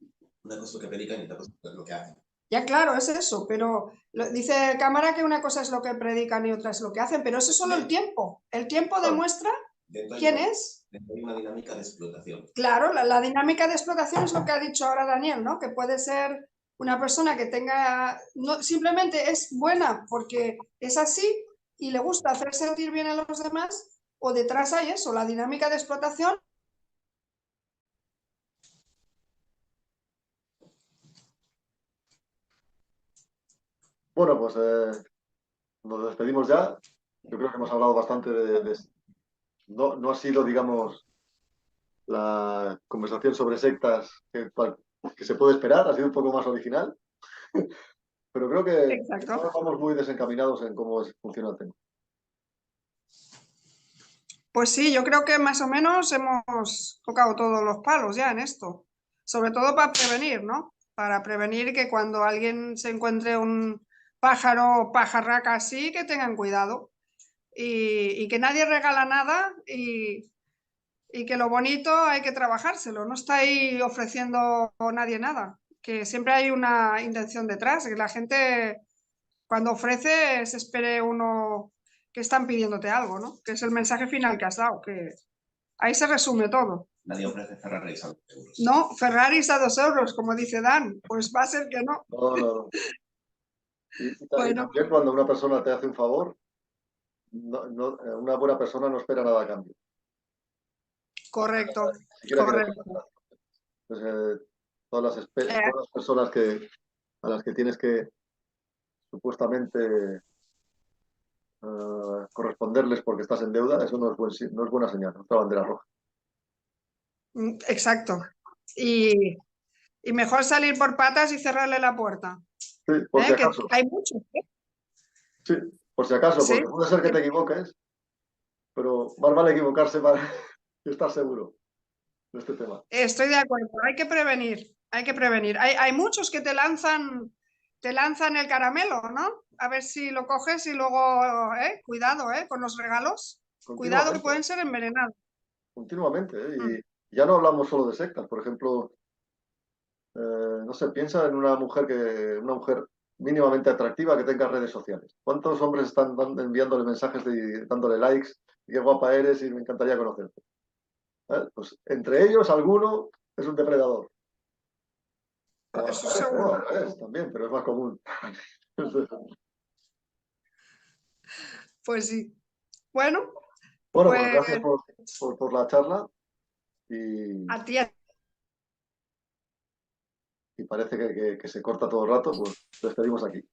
[SPEAKER 3] cosa es lo que predican y otra cosa es lo que hacen.
[SPEAKER 1] Ya claro, es eso, pero dice Cámara que una cosa es lo que predican y otra es lo que hacen, pero eso es solo el tiempo. El tiempo demuestra quién es.
[SPEAKER 3] Hay una dinámica de explotación.
[SPEAKER 1] Claro, la dinámica de explotación es lo que ha dicho ahora Daniel, ¿no? Que puede ser una persona que tenga, no, simplemente es buena porque es así y le gusta hacer sentir bien a los demás, o detrás hay eso, la dinámica de explotación.
[SPEAKER 2] Bueno, pues nos despedimos ya. Yo creo que hemos hablado bastante no ha sido, digamos, la conversación sobre sectas que se puede esperar, ha sido un poco más original, pero creo que
[SPEAKER 1] Exacto.
[SPEAKER 2] vamos muy desencaminados en cómo funciona el tema.
[SPEAKER 1] Pues sí, yo creo que más o menos hemos tocado todos los palos ya en esto, sobre todo para prevenir, ¿no? Para prevenir que cuando alguien se encuentre un pájaro o pajarraca así, que tengan cuidado y que nadie regala nada y que lo bonito hay que trabajárselo, no está ahí ofreciendo nadie nada, que siempre hay una intención detrás, que la gente cuando ofrece se espere uno que están pidiéndote algo, ¿no? Que es el mensaje final que has dado, que ahí se resume todo.
[SPEAKER 3] Nadie ofrece Ferraris a 2 euros.
[SPEAKER 1] No, Ferraris a 2 euros, como dice Dan, pues va a ser que no.
[SPEAKER 2] No. Y
[SPEAKER 1] Bueno.
[SPEAKER 2] también cuando una persona te hace un favor, una buena persona no espera nada a cambio.
[SPEAKER 1] Correcto,
[SPEAKER 2] Correcto.
[SPEAKER 1] correcto.
[SPEAKER 2] Pues, todas las personas a las que tienes que supuestamente corresponderles porque estás en deuda, eso no es buena señal, no es una bandera roja.
[SPEAKER 1] Exacto. Y mejor salir por patas y cerrarle la puerta.
[SPEAKER 2] Sí, por si acaso.
[SPEAKER 1] Que hay muchos.
[SPEAKER 2] Sí, por si acaso,
[SPEAKER 1] ¿Sí?
[SPEAKER 2] porque puede ser que te equivoques, pero más vale equivocarse para estar seguro de este tema.
[SPEAKER 1] Estoy de acuerdo, hay que prevenir, hay que prevenir. Hay muchos que te lanzan el caramelo, ¿no? A ver si lo coges y luego, cuidado, con los regalos. Cuidado que
[SPEAKER 2] Continuamente,
[SPEAKER 1] pueden ser envenenados.
[SPEAKER 2] continuamente.
[SPEAKER 1] Mm.
[SPEAKER 2] Y ya no hablamos solo de sectas. Por ejemplo, no sé, piensa en una mujer mínimamente atractiva que tenga redes sociales. ¿Cuántos hombres están enviándole mensajes dándole likes? Qué guapa eres y me encantaría conocerte. Pues entre ellos alguno es un depredador. O
[SPEAKER 1] Eso
[SPEAKER 2] al
[SPEAKER 1] seguro.
[SPEAKER 2] revés, también, pero es más común.
[SPEAKER 1] Pues sí. Bueno,
[SPEAKER 2] Bueno, pues
[SPEAKER 1] pues
[SPEAKER 2] gracias por la charla y,
[SPEAKER 1] a ti.
[SPEAKER 2] y parece que se corta todo el rato, pues despedimos aquí.